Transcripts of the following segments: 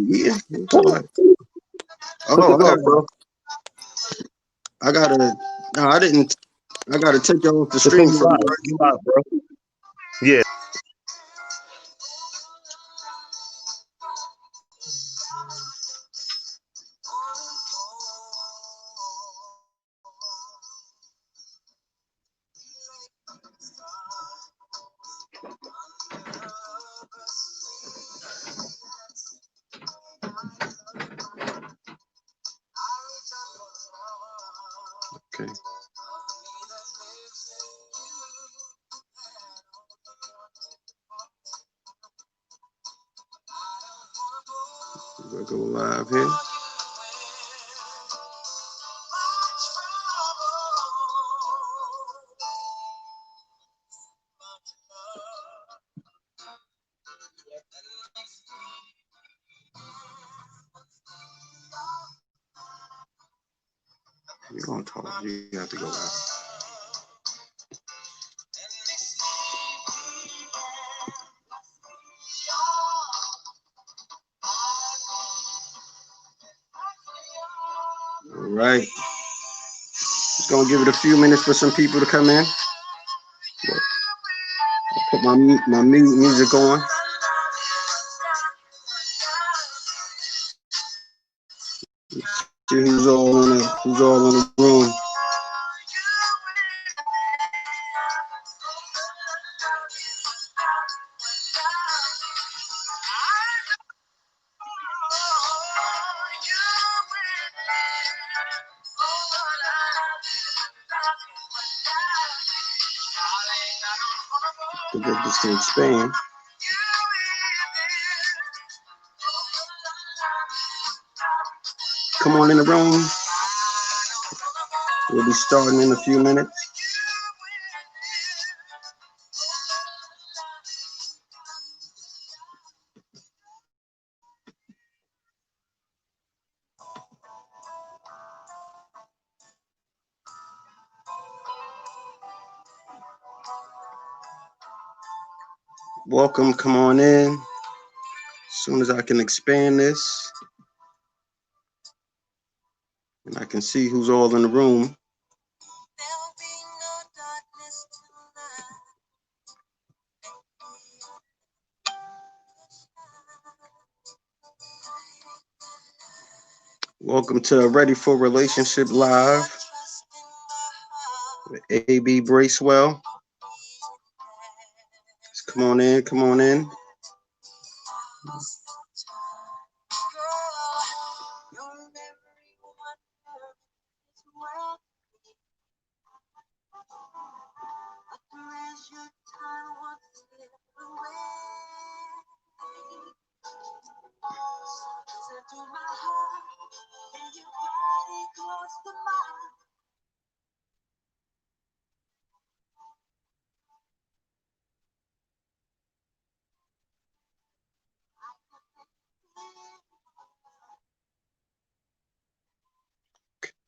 Yeah. Oh, I gotta. No, I didn't. I gotta take you off the stream You for me. live. You live, bro. Yeah. Okay. We'll go live here. You don't talk. You have to go live. All right. Just gonna give it a few minutes for some people to come in. Put my music on. See who's all in the room. To get this to expand. Come on in the room. We'll be starting in a few minutes. Welcome, come on in. As soon as I can expand this, and I can see who's all in the room. Welcome to Ready for Relationship Live with A.B. Bracewell. Come on in, come on in.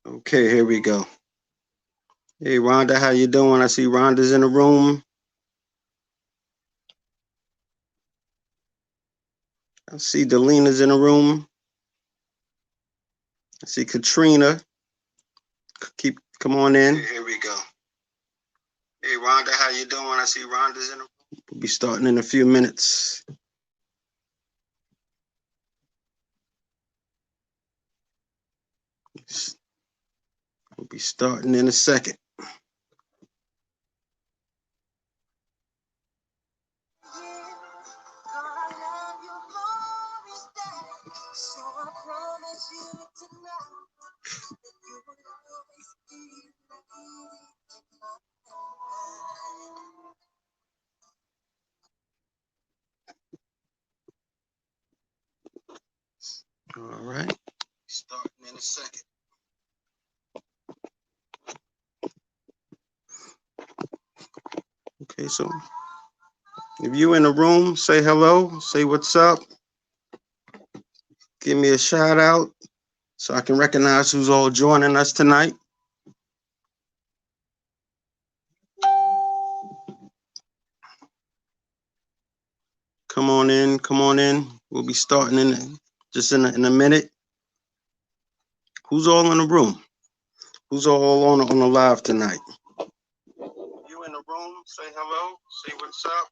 Okay, here we go. Hey, Rhonda, how you doing? I see Rhonda's in the room. I see Delina's in the room. I see Katrina. Come on in. Okay, here we go. Hey, Rhonda, how you doing? I see Rhonda's in the room. We'll be starting in a few minutes. We'll be starting in a second. All right. Starting in a second. Okay, so if you in the room, say hello, say what's up. Give me a shout out so I can recognize who's all joining us tonight. Come on in, come on in. We'll be starting in just in a minute. Who's all in the room? Who's all on the live tonight? You in the room? Say hello. Say what's up.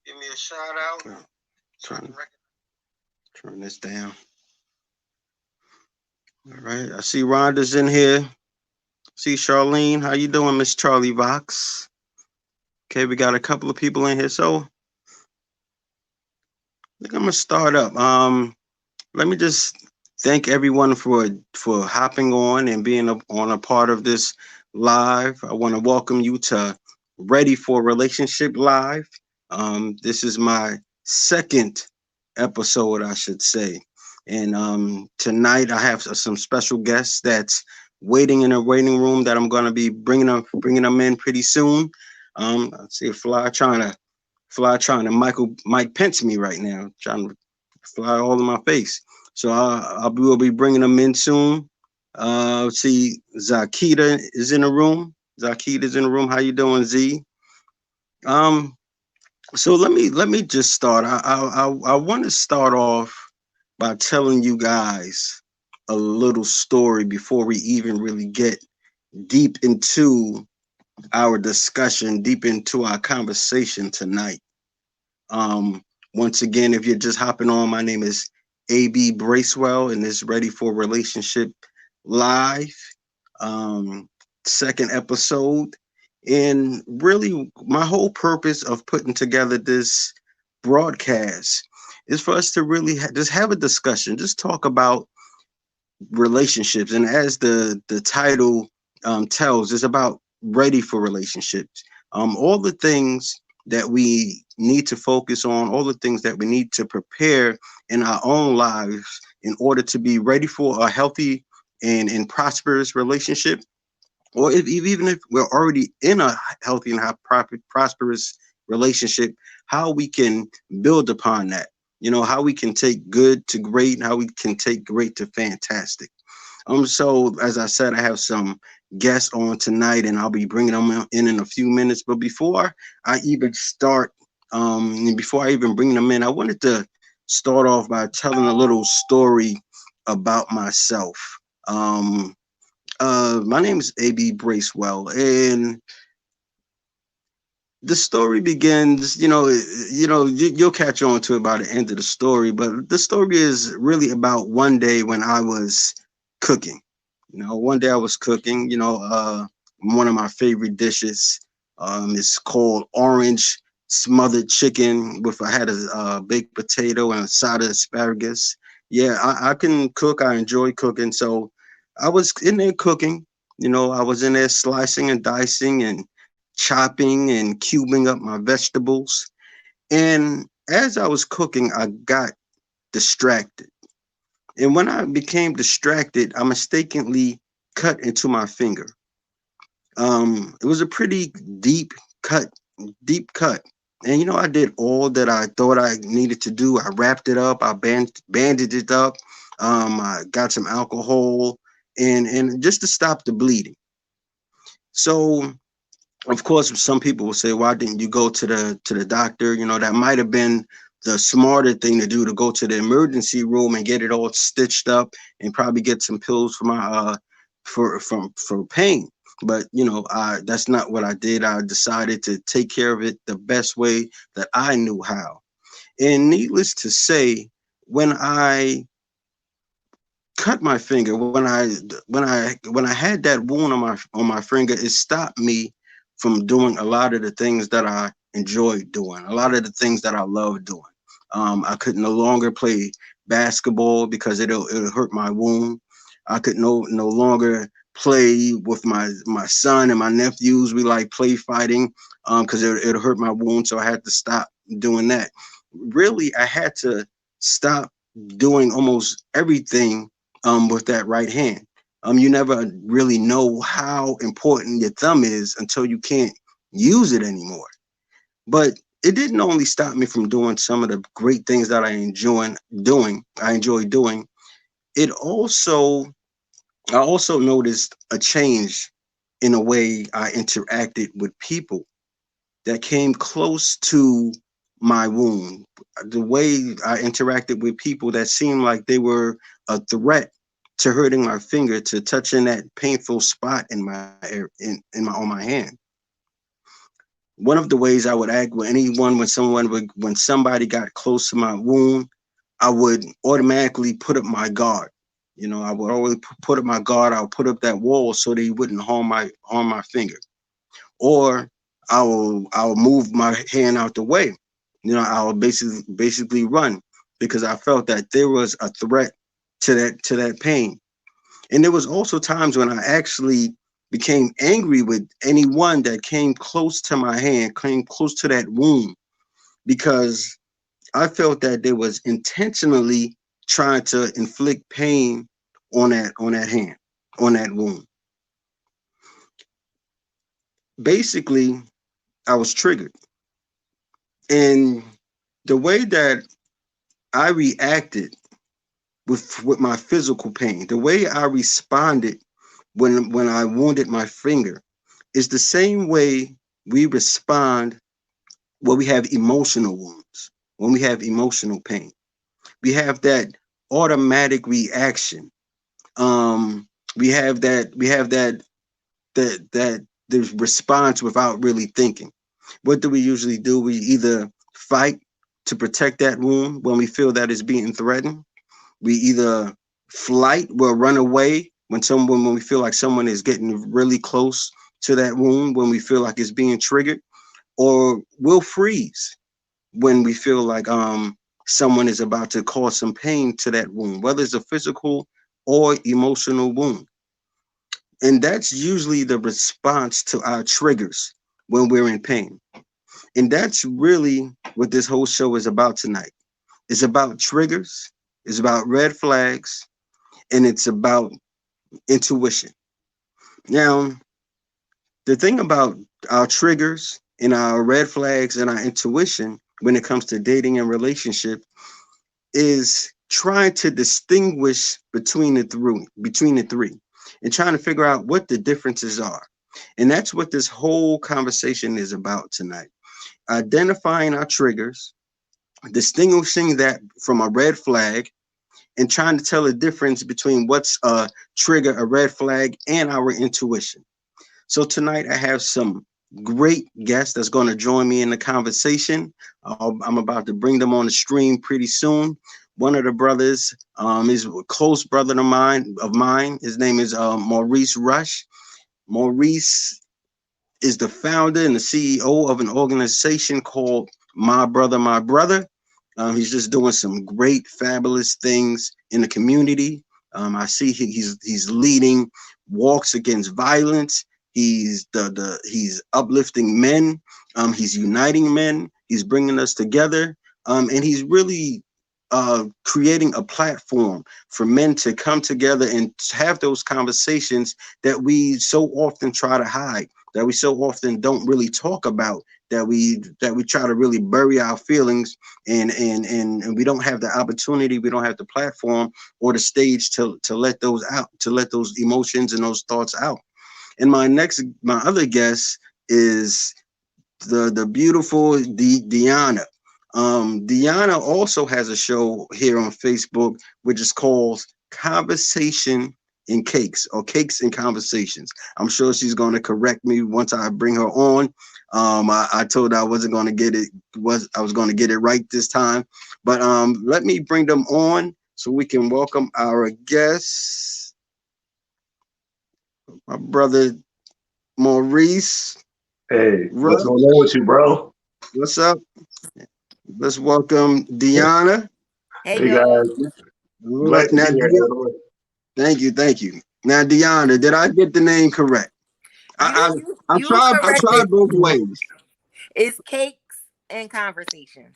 Give me a shout out. Turn this down. All right. I see Rhonda's in here. See Charlene. How you doing, Miss Charlie Vox? Okay, we got a couple of people in here. So I think I'm gonna start up. Let me just thank everyone for hopping on and being on a part of this live. I want to welcome you to Ready for Relationship Live. This is my second episode, I should say, and tonight I have some special guests that's waiting in a waiting room that I'm going to be bringing them in pretty soon. I see a fly trying to Mike Pence me right now, trying to fly all in my face. So we'll be bringing them in soon. See, Zakita is in the room. Zakita's in the room. How you doing, Z? So let me just start. I want to start off by telling you guys a little story before we even really get deep into our discussion, deep into our conversation tonight. Once again, if you're just hopping on, my name is AB Bracewell, and this Ready for Relationship Live, second episode. And really, my whole purpose of putting together this broadcast is for us to really just have a discussion, just talk about relationships. And as the title tells, it's about ready for relationships. All the things that we need to focus on, all the things that we need to prepare in our own lives in order to be ready for a healthy and prosperous relationship, or even if we're already in a healthy and prosperous relationship, how we can build upon that. You know, how we can take good to great and how we can take great to fantastic. So as I said, I have some guests on tonight, and I'll be bringing them in a few minutes. But before I even start, and before I even bring them in, I wanted to start off by telling a little story about myself. My name is AB Bracewell, and the story begins. You'll catch on to it by the end of the story, but the story is really about one day when I was cooking. One day I was cooking. One of my favorite dishes. It's called orange smothered chicken with I had a baked potato and a side of asparagus. Yeah, I can cook. I enjoy cooking, so I was in there cooking. I was in there slicing and dicing and chopping and cubing up my vegetables. And as I was cooking, I got distracted. And when I became distracted, I mistakenly cut into my finger. It was a pretty deep cut, deep cut. And I did all that I thought I needed to do. I wrapped it up, I bandaged it up, I got some alcohol and just to stop the bleeding. So of course, some people will say, why didn't you go to the doctor? That might have been the smarter thing to do, to go to the emergency room and get it all stitched up and probably get some pills for my for pain. But that's not what I did. I decided to take care of it the best way that I knew how. And needless to say, when I cut my finger, when I had that wound on my finger, it stopped me from doing a lot of the things that I enjoyed doing, a lot of the things that I love doing. I could no longer play basketball because it'll hurt my wound. I could no longer play with my son and my nephews. We like play fighting because it'll hurt my wound. So I had to stop doing that. Really, I had to stop doing almost everything with that right hand. You never really know how important your thumb is until you can't use it anymore. But it didn't only stop me from doing some of the great things that I enjoy doing. I also noticed a change in the way I interacted with people that came close to my wound, the way I interacted with people that seemed like they were a threat to hurting my finger, to touching that painful spot in my on my hand. One of the ways I would act with anyone when somebody got close to my wound, I would automatically put up my guard. You know, I would always put up my guard. I'll put up that wall so that he wouldn't harm my finger, or I'll move my hand out the way. You know, I'll basically run because I felt that there was a threat to that pain. And there was also times when I actually became angry with anyone that came close to my hand, came close to that wound, because I felt that they was intentionally trying to inflict pain on that hand, on that wound. Basically, I was triggered. And the way that I reacted with my physical pain, the way I responded when I wounded my finger is the same way we respond when we have emotional wounds, when we have emotional pain. We have that automatic reaction. We have that the response without really thinking. What do we usually do? We either fight to protect that wound when we feel that it's being threatened. We either flight, we'll run away when we feel like someone is getting really close to that wound, when we feel like it's being triggered, or we'll freeze when we feel like someone is about to cause some pain to that wound, whether it's a physical or emotional wound. And that's usually the response to our triggers when we're in pain. And that's really what this whole show is about tonight. It's about triggers, it's about red flags, and it's about intuition. Now, the thing about our triggers and our red flags and our intuition when it comes to dating and relationship is trying to distinguish between the three and trying to figure out what the differences are. And that's what this whole conversation is about tonight. Identifying our triggers, distinguishing that from a red flag, and trying to tell the difference between what's a trigger, a red flag, and our intuition. So tonight I have some great guests that's going to join me in the conversation. I'm about to bring them on the stream pretty soon. One of the brothers is a close brother of mine. His name is Maurice Rush. Maurice is the founder and the CEO of an organization called My Brother, My Brother. He's just doing some great, fabulous things in the community. I see he's leading walks against violence. He's uplifting men. He's uniting men. He's bringing us together. And he's really creating a platform for men to come together and have those conversations that we so often try to hide, that we so often don't really talk about, that we try to really bury our feelings, and we don't have the opportunity, we don't have the platform or the stage to let those out, to let those emotions and those thoughts out. And my other guest is the beautiful Deanna. Deanna also has a show here on Facebook, which is called Conversation in Cakes, or Cakes and Conversations. I'm sure she's going to correct me once I bring her on. I told her I wasn't going to get it. I was going to get it right this time. But let me bring them on so we can welcome our guests. My brother Maurice. Hey, what's Rush, going on with you, bro? what's up? Let's welcome Deanna. Hey Hey y'all. guys, All glad right, to be now, here. thank you. Now, Deanna, did I get the name correct? You I you I, I you tried. I corrected. tried both ways. It's cakes and conversation.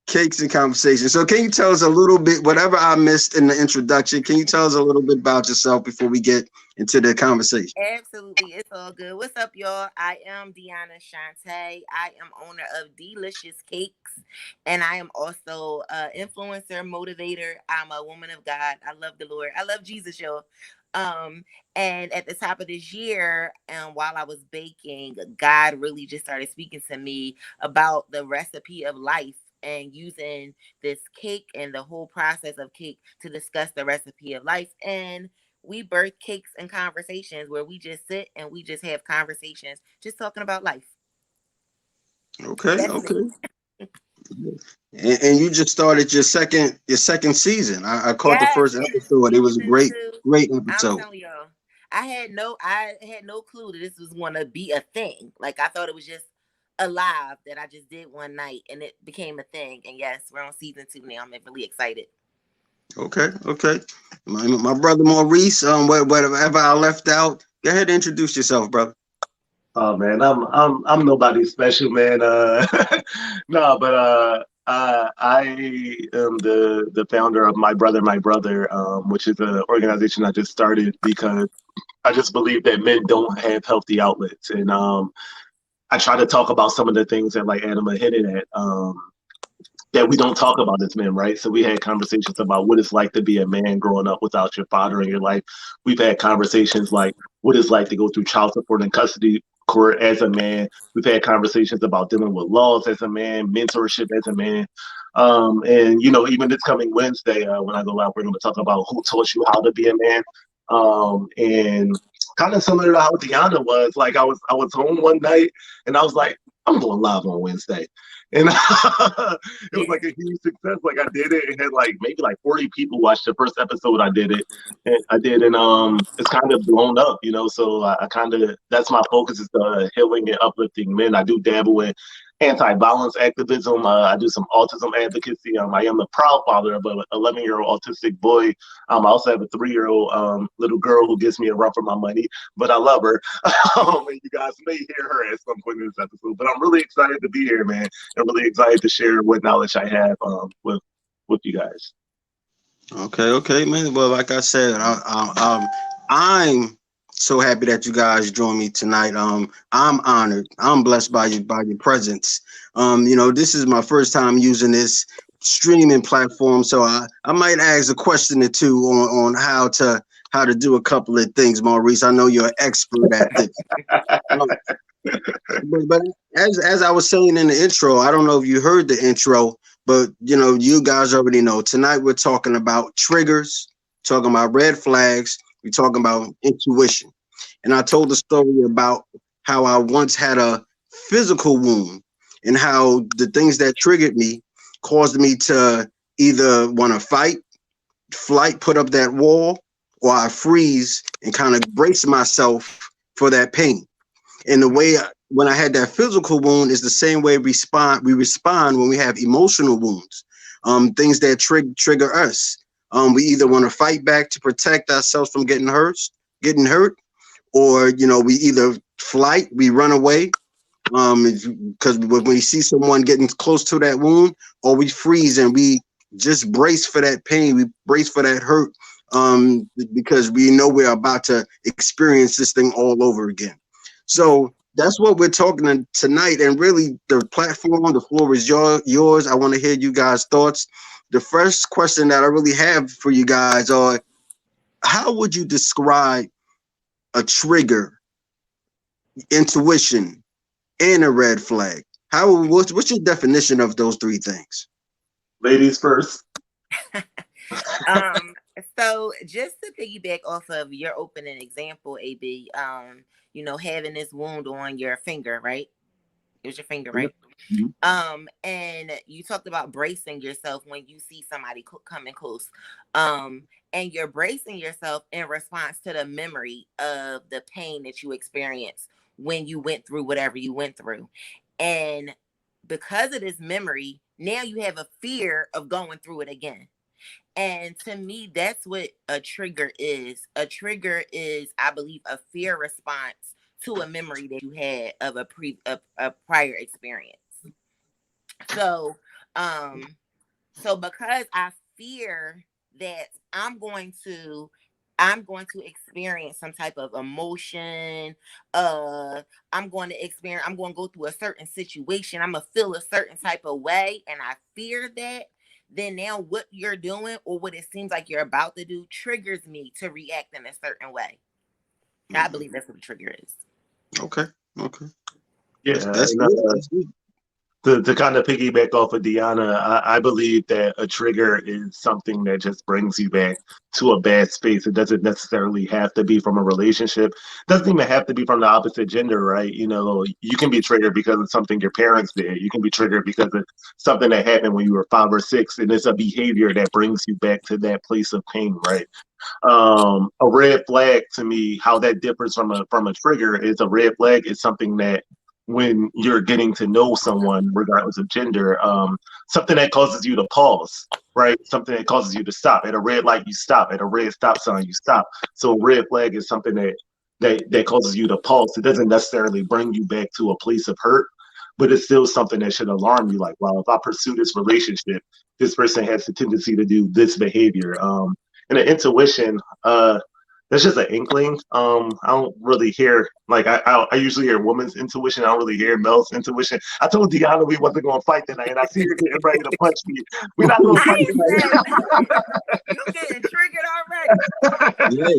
Cakes and conversation. So, can you tell us a little bit, whatever I missed in the introduction? Can you tell us a little bit about yourself before we get into the conversation? Absolutely, it's all good. What's up, y'all? I am Deanna Shante. I am owner of Delicious Cakes, and I am also influencer, motivator. I'm a woman of God. I love the Lord. I love Jesus, y'all. Um, and at the top of this year, while I was baking, God really just started speaking to me about the recipe of life and using this cake and the whole process of cake to discuss the recipe of life. And we birth cakes and conversations where we just sit and we just have conversations, just talking about life. Okay, That's me. okay. And you just started your second season. I caught the Yes, first and episode. It was a season great, two. great I'm episode. telling y'all, I had no clue that this was gonna be a thing. Like I thought it was just a live that I just did one night, and it became a thing. And yes, we're on season 2 now. I'm really excited. Okay, okay. My brother Maurice, whatever I left out, go ahead and introduce yourself, brother. Oh man, I'm nobody special, man. No, but I am the founder of My Brother, which is an organization I just started because I just believe that men don't have healthy outlets, and I try to talk about some of the things that like Anima hit it at. That we don't talk about as men, right? So we had conversations about what it's like to be a man growing up without your father in your life. We've had conversations like what it's like to go through child support and custody court as a man. We've had conversations about dealing with laws as a man, mentorship as a man. And you know, even this coming Wednesday, when I go out, we're going to talk about who taught you how to be a man. And kind of similar to how Deanna was. Like I was home one night and I was like, I'm going live on Wednesday. And it was Yeah. like a huge success. Like I did it. It had like maybe like 40 people watched the first episode I did it. And I did, and it's kind of blown up, you know. So I kind of that's my focus is the healing and uplifting men. I do dabble in anti-violence activism. I do some autism advocacy. I am the proud father of an 11-year-old autistic boy. I also have a 3-year-old little girl who gives me a run for my money, but I love her. And you guys may hear her at some point in this episode. But I'm really excited to be here, man. I'm really excited to share what knowledge I have with you guys. Okay, okay, man. Well, like I said, I'm so happy that you guys joined me tonight. I'm honored. I'm blessed by your presence. This is my first time using this streaming platform, so I might ask a question or two on how to do a couple of things, Maurice. I know you're an expert at this. Um, but as I was saying in the intro, I don't know if you heard the intro, but you guys already know. Tonight we're talking about triggers, talking about red flags, we're talking about intuition. And I told the story about how I once had a physical wound and how the things that triggered me caused me to either want to fight, flight, put up that wall, or I freeze and kind of brace myself for that pain. And the way when I had that physical wound is the same way we respond when we have emotional wounds, things that trigger us. We either want to fight back to protect ourselves from getting hurt, or we either flight, we run away, because when we see someone getting close to that wound, or we freeze and we just brace for that pain, we brace for that hurt, because we know we're about to experience this thing all over again. So that's what we're talking tonight, and really the platform, the floor is yours. I want to hear you guys' thoughts. The first question that I really have for you guys are: how would you describe a trigger, intuition, and a red flag? What's your definition of those three things? Ladies first. um, so just to piggyback off of your opening example, AB, having this wound on your finger, right? It was your finger, Yep. right? And you talked about bracing yourself when you see somebody coming close. And you're bracing yourself in response to the memory of the pain that you experienced when you went through whatever you went through. And because of this memory, now you have a fear of going through it again. And to me, that's what a trigger is. A trigger is, I believe, a fear response to a memory that you had of a prior experience. So, because I fear that I'm going to experience some type of emotion. I'm going to go through a certain situation. I'm gonna feel a certain type of way, and I fear that. then now what you're doing or what it seems like you're about to do triggers me to react in a certain way. I believe that's what a trigger is. Okay. Yeah, That's and, good. That's good. to kind of piggyback off of Deanna, I believe that a trigger is something that just brings you back to a bad space. It doesn't necessarily have to be from a relationship. It doesn't even have to be from the opposite gender, right? You know, you can be triggered because of something your parents did. You can be triggered because of something that happened when you were 5 or 6, and it's a behavior that brings you back to that place of pain, right? A red flag to me, how that differs from a trigger is a red flag is something that when you're getting to know someone, regardless of gender, something that causes you to pause, right? Something that causes you to stop. At a red light, you stop. At a red stop sign, you stop. So a red flag is something that causes you to pause. It doesn't necessarily bring you back to a place of hurt, but it's still something that should alarm you. Like, wow, if I pursue this relationship, this person has a tendency to do this behavior. And an intuition, that's just an inkling. I don't really hear I usually hear women's intuition. I don't really hear male's intuition. I told Deanna we wasn't gonna fight tonight, and I see her getting ready to punch me. We're not gonna fight tonight. You getting triggered already? Yeah.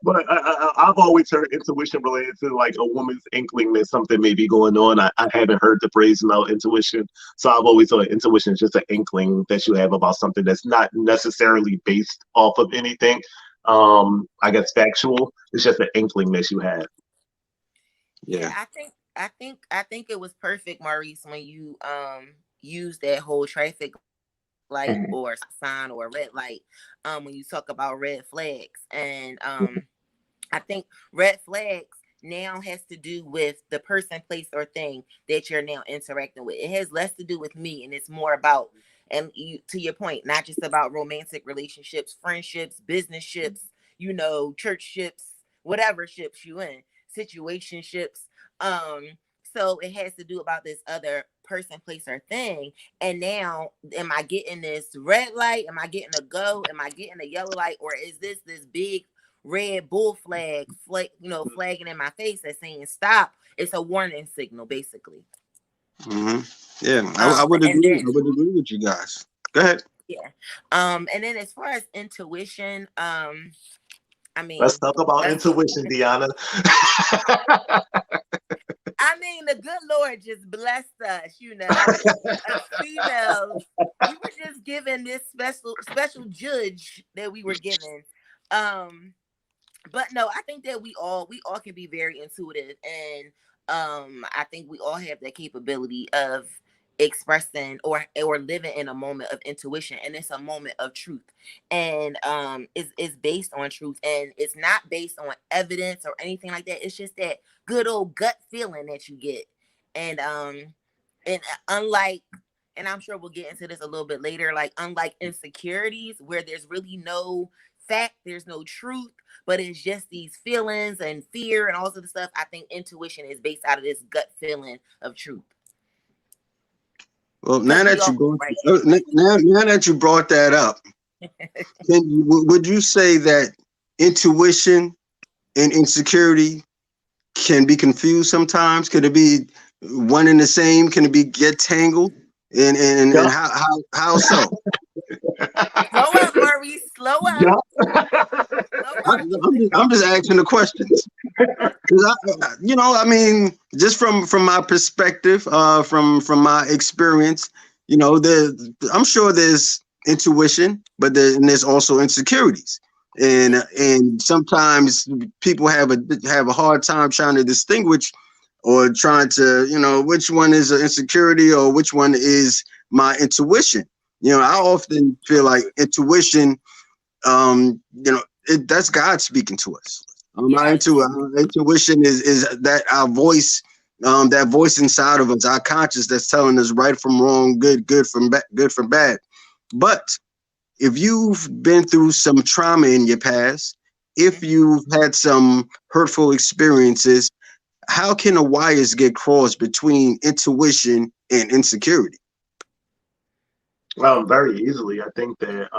But I've always heard intuition related to like a woman's inkling that something may be going on. I haven't heard the phrase male intuition, so I've always thought intuition is just an inkling that you have about something that's not necessarily based off of anything. I guess factual. It's just an inkling that you have. Yeah, I think it was perfect, Maurice, when you used that whole traffic light or sign or red light when you talk about red flags. And I think red flags now has to do with the person, place, or thing that you're now interacting with. It has less to do with me, and it's more about, and you, to your point, not just about romantic relationships, friendships, business ships, you know, church ships, whatever ships you in, situationships. So it has to do about this other person, place, or thing. And now, am I getting this red light? Am I getting a go? Am I getting a yellow light? Or is this big red bull flag, flagging in my face that's saying stop? It's a warning signal, basically. Mm-hmm. Yeah, I would agree. I would agree with you guys. Go ahead. Yeah. And then as far as intuition, I mean, let's talk about intuition, Deanna. I mean, the good Lord just blessed us, you know, as females. We were just given this special judge that we were given. But no, I think that we all can be very intuitive, and I think we all have that capability of expressing or living in a moment of intuition, and it's a moment of truth, and it's based on truth, and it's not based on evidence or anything like that. It's just that good old gut feeling that you get, and unlike, and I'm sure we'll get into this a little bit later, like unlike insecurities where there's really no fact, there's no truth, but it's just these feelings and fear and all of the stuff. I think intuition is based out of this gut feeling of truth. Well, now that you brought that up, would you say that intuition and insecurity can be confused sometimes? Could it be one and the same? Can it get tangled? And how so? Slow up, Maurice. Slow up. Yeah. I'm just asking the questions. I mean, just from my perspective, from my experience, I'm sure there's intuition, but there's also insecurities, and sometimes people have a hard time trying to distinguish or trying to, which one is an insecurity or which one is my intuition. I often feel like intuition, that's God speaking to us. My intuition is that our voice, that voice inside of us, our conscious, that's telling us right from wrong, good from bad. But if you've been through some trauma in your past, if you've had some hurtful experiences, how can the wires get crossed between intuition and insecurity? Well, very easily. I think that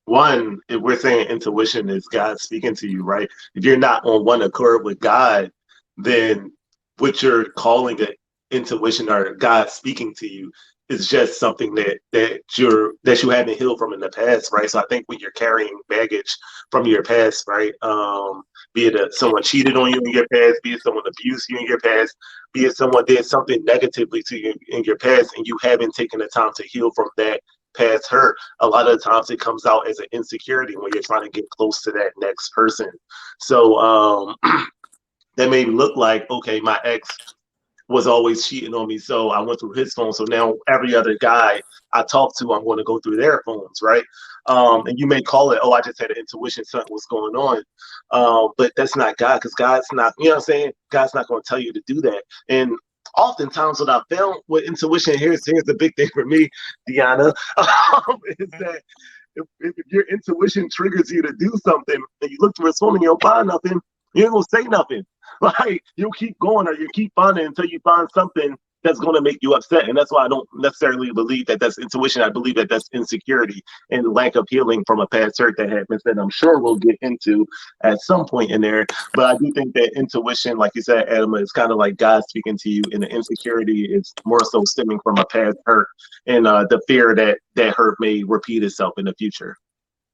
one, if we're saying intuition is God speaking to you, right? If you're not on one accord with God, then what you're calling it intuition or God speaking to you it's just something that you haven't healed from in the past, right? So I think when you're carrying baggage from your past, right, be it someone cheated on you in your past, be it someone abused you in your past, be it someone did something negatively to you in your past, and you haven't taken the time to heal from that past hurt, a lot of the times it comes out as an insecurity when you're trying to get close to that next person. So that may look like, okay, my ex was always cheating on me, so I went through his phone. So now every other guy I talk to, I'm going to go through their phones, right? And you may call it, oh, I just had an intuition, something was going on. But that's not God, because God's not, you know what I'm saying? God's not going to tell you to do that. And oftentimes what I found with intuition, here's the big thing for me, Deanna, is that if your intuition triggers you to do something and you look for a phone and you don't find nothing, you ain't gonna say nothing. Like, you'll keep going, or you keep finding until you find something that's going to make you upset. And that's why I don't necessarily believe that that's intuition. I believe that that's insecurity and lack of healing from a past hurt that happens, that I'm sure we'll get into at some point in there. But I do think that intuition, like you said, Adam, is kind of like God speaking to you, and the insecurity is more so stemming from a past hurt and the fear that that hurt may repeat itself in the future.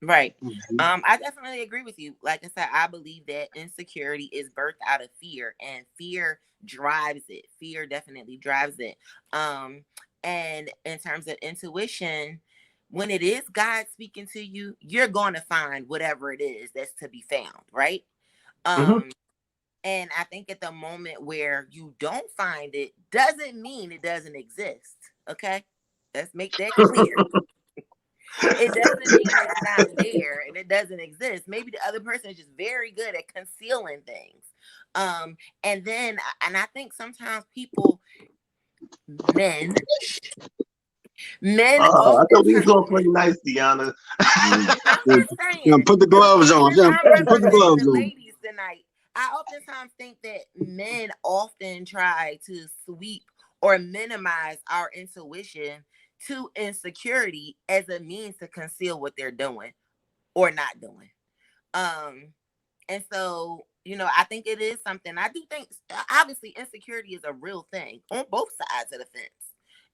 Right. I definitely agree with you. Like I said, I believe that insecurity is birthed out of fear, and fear drives it. Fear definitely drives it. And in terms of intuition, when it is God speaking to you, you're going to find whatever it is that's to be found, right? And I think at the moment where you don't find it, doesn't mean it doesn't exist. Okay? Let's make that clear. It doesn't mean it's not there and it doesn't exist. Maybe the other person is just very good at concealing things. And I think sometimes men I thought we was gonna play nice, Deanna. I'm just saying, put the gloves on. Put the gloves on. Ladies tonight, I oftentimes think that men often try to sweep or minimize our intuition to insecurity as a means to conceal what they're doing or not doing. And so, I think it is something. I do think, obviously, insecurity is a real thing on both sides of the fence.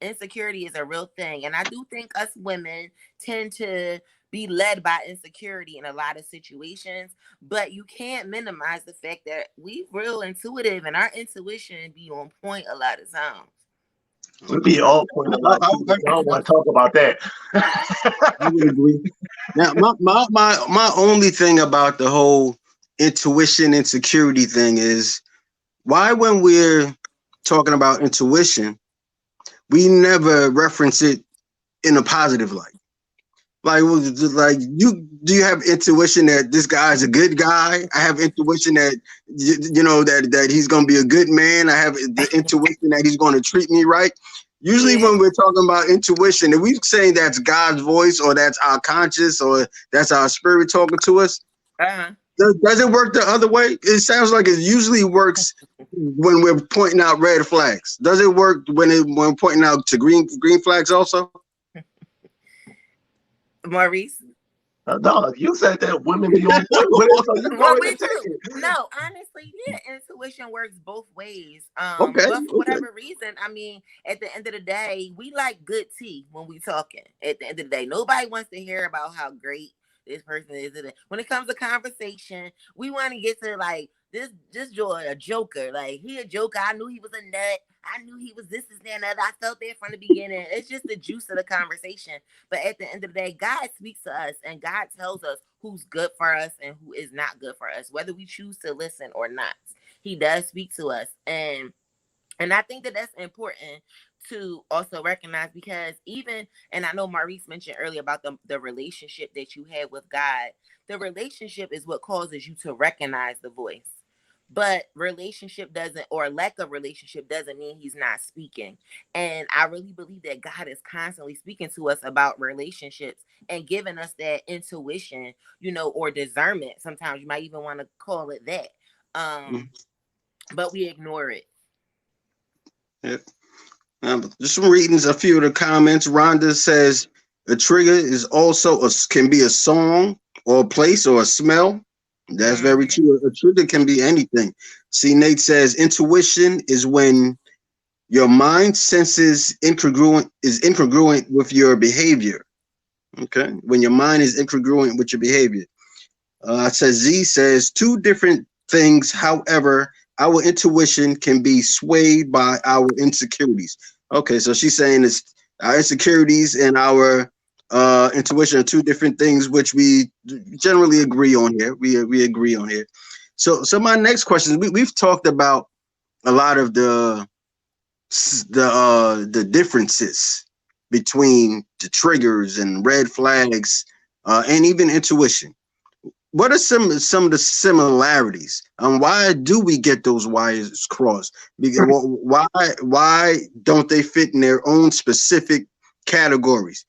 Insecurity is a real thing. And I do think us women tend to be led by insecurity in a lot of situations, but you can't minimize the fact that we real intuitive and our intuition be on point a lot of times. We'd be all point a lot. I don't want to talk about that. I would agree. Now, my only thing about the whole intuition insecurity thing is, why when we're talking about intuition, we never reference it in a positive light? Like do you have intuition that this guy's a good guy? I have intuition that that he's gonna be a good man. I have the intuition that he's gonna treat me right. Usually when we're talking about intuition, and we're saying that's God's voice, or that's our conscience, or that's our spirit talking to us, does it work the other way? It sounds like it usually works when we're pointing out red flags. Does it work when pointing out to green flags also? Maurice? No, you said that women be on point with it. Well, we do. No, honestly, yeah, intuition works both ways. But for whatever reason, I mean, at the end of the day, we like good tea when we talking. At the end of the day, nobody wants to hear about how great this person is. When it comes to conversation, we want to get to like this joy, a joker. Like, he a joker. I knew he was a nut. I knew he was this and that and other. I felt that from the beginning. It's just the juice of the conversation. But at the end of the day, God speaks to us, and God tells us who's good for us and who is not good for us, whether we choose to listen or not. He does speak to us. And I think that that's important to also recognize, because and I know Maurice mentioned earlier about the relationship that you have with God. The relationship is what causes you to recognize the voice. But relationship doesn't, or lack of relationship doesn't mean he's not speaking. And I really believe that God is constantly speaking to us about relationships and giving us that intuition, or discernment. Sometimes you might even want to call it that. But we ignore it. Yeah. Just reading a few of the comments. Rhonda says a trigger is also can be a song or a place or a smell. That's very true. A trigger can be anything. See, Nate says intuition is when your mind senses incongruent with your behavior. Okay, when your mind is incongruent with your behavior. It says Z says two different things. However, our intuition can be swayed by our insecurities. Okay, so she's saying it's our insecurities and our intuition are two different things, which we generally agree on here. We agree on here. So my next question is: we've talked about a lot of the differences between the triggers and red flags, and even intuition. What are some of the similarities? Why do we get those wires crossed? Because why don't they fit in their own specific categories?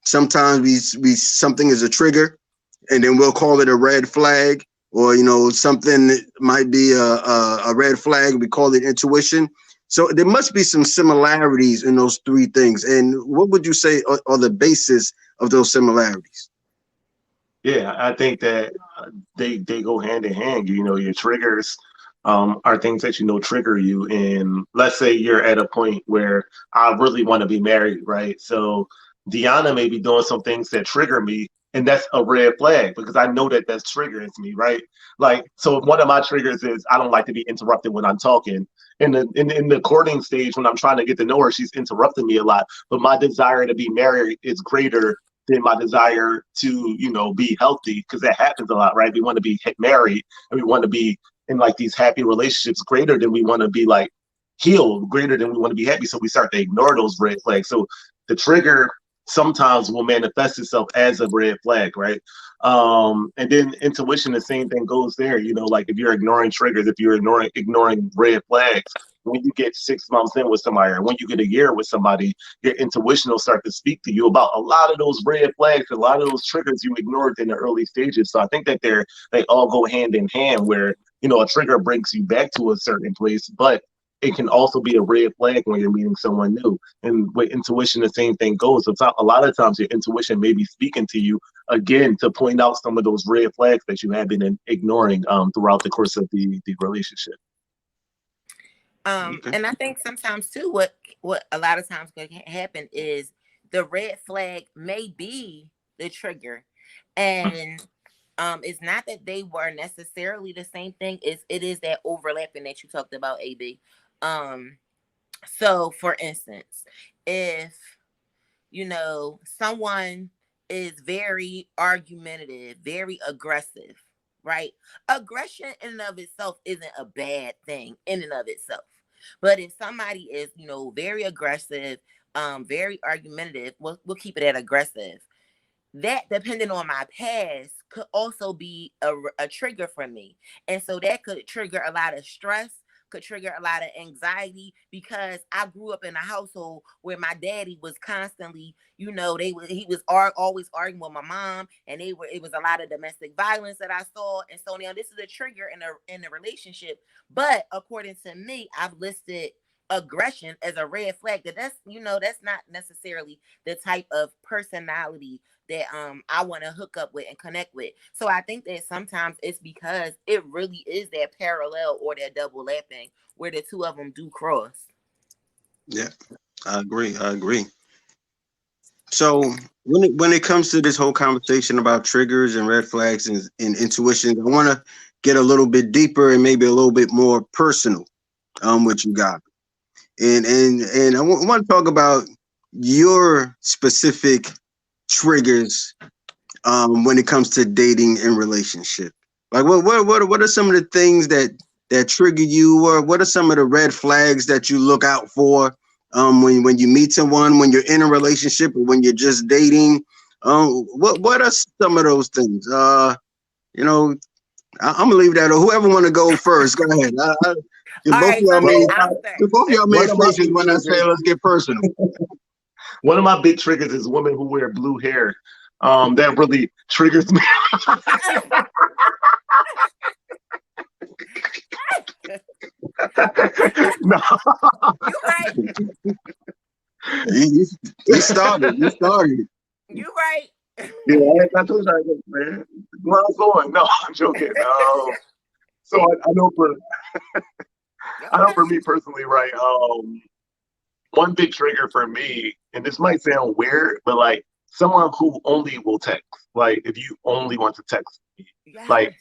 Sometimes we something is a trigger, and then we'll call it a red flag, or something that might be a red flag. We call it intuition. So there must be some similarities in those three things. And what would you say are the basis of those similarities? Yeah, I think that they go hand in hand. Your triggers are things that trigger you. And let's say you're at a point where I really want to be married, right? So Deanna may be doing some things that trigger me, and that's a red flag because I know that that's triggering me, right? Like, so one of my triggers is I don't like to be interrupted when I'm talking. In the courting stage, when I'm trying to get to know her, she's interrupting me a lot. But my desire to be married is greater than my desire to, be healthy, because that happens a lot, right? We want to be married and we want to be in like these happy relationships greater than we want to be like healed, greater than we want to be happy. So we start to ignore those red flags. So the trigger sometimes will manifest itself as a red flag, right? And then intuition, the same thing goes there. Like if you're ignoring triggers, if you're ignoring red flags, when you get 6 months in with somebody, or when you get a year with somebody, your intuition will start to speak to you about a lot of those red flags, a lot of those triggers you ignored in the early stages. So I think that they all go hand in hand, where a trigger brings you back to a certain place, but it can also be a red flag when you're meeting someone new. And with intuition, the same thing goes. So a lot of times your intuition may be speaking to you again to point out some of those red flags that you have been ignoring throughout the course of the relationship. And I think sometimes too, what a lot of times can happen is the red flag may be the trigger, and it's not that they were necessarily the same thing. It is that overlapping that you talked about, AB. So for instance, if someone is very argumentative, very aggressive, right? Aggression in and of itself isn't a bad thing in and of itself. But if somebody is, very aggressive, very argumentative, we'll keep it at aggressive. That, depending on my past, could also be a trigger for me. And so that could trigger a lot of stress, could trigger a lot of anxiety, because I grew up in a household where my daddy was constantly, he was always arguing with my mom, and it was a lot of domestic violence that I saw. And so now this is a trigger in a relationship. But according to me, I've listed aggression as a red flag. That's not necessarily the type of personality that I want to hook up with and connect with. So I think that sometimes it's because it really is that parallel or that double lapping where the two of them do cross. Yeah, I agree. So when it comes to this whole conversation about triggers and red flags and intuition, I want to get a little bit deeper and maybe a little bit more personal with you guys. And I want to talk about your specific triggers when it comes to dating and relationship. Like what are some of the things that trigger you, or what are some of the red flags that you look out for when you meet someone, when you're in a relationship, or when you're just dating? What are some of those things? I'm gonna leave that, or whoever want to go first, go ahead. Both of y'all made faces when I say let's get personal. One of my big triggers is women who wear blue hair. That really triggers me. No. You right. You started. You right. Yeah, I told you, man. Where I'm going. No, I'm joking. So I know for I know for me personally, right? One big trigger for me, and this might sound weird, but like someone who only will text. Like if you only want to text me, Yeah. like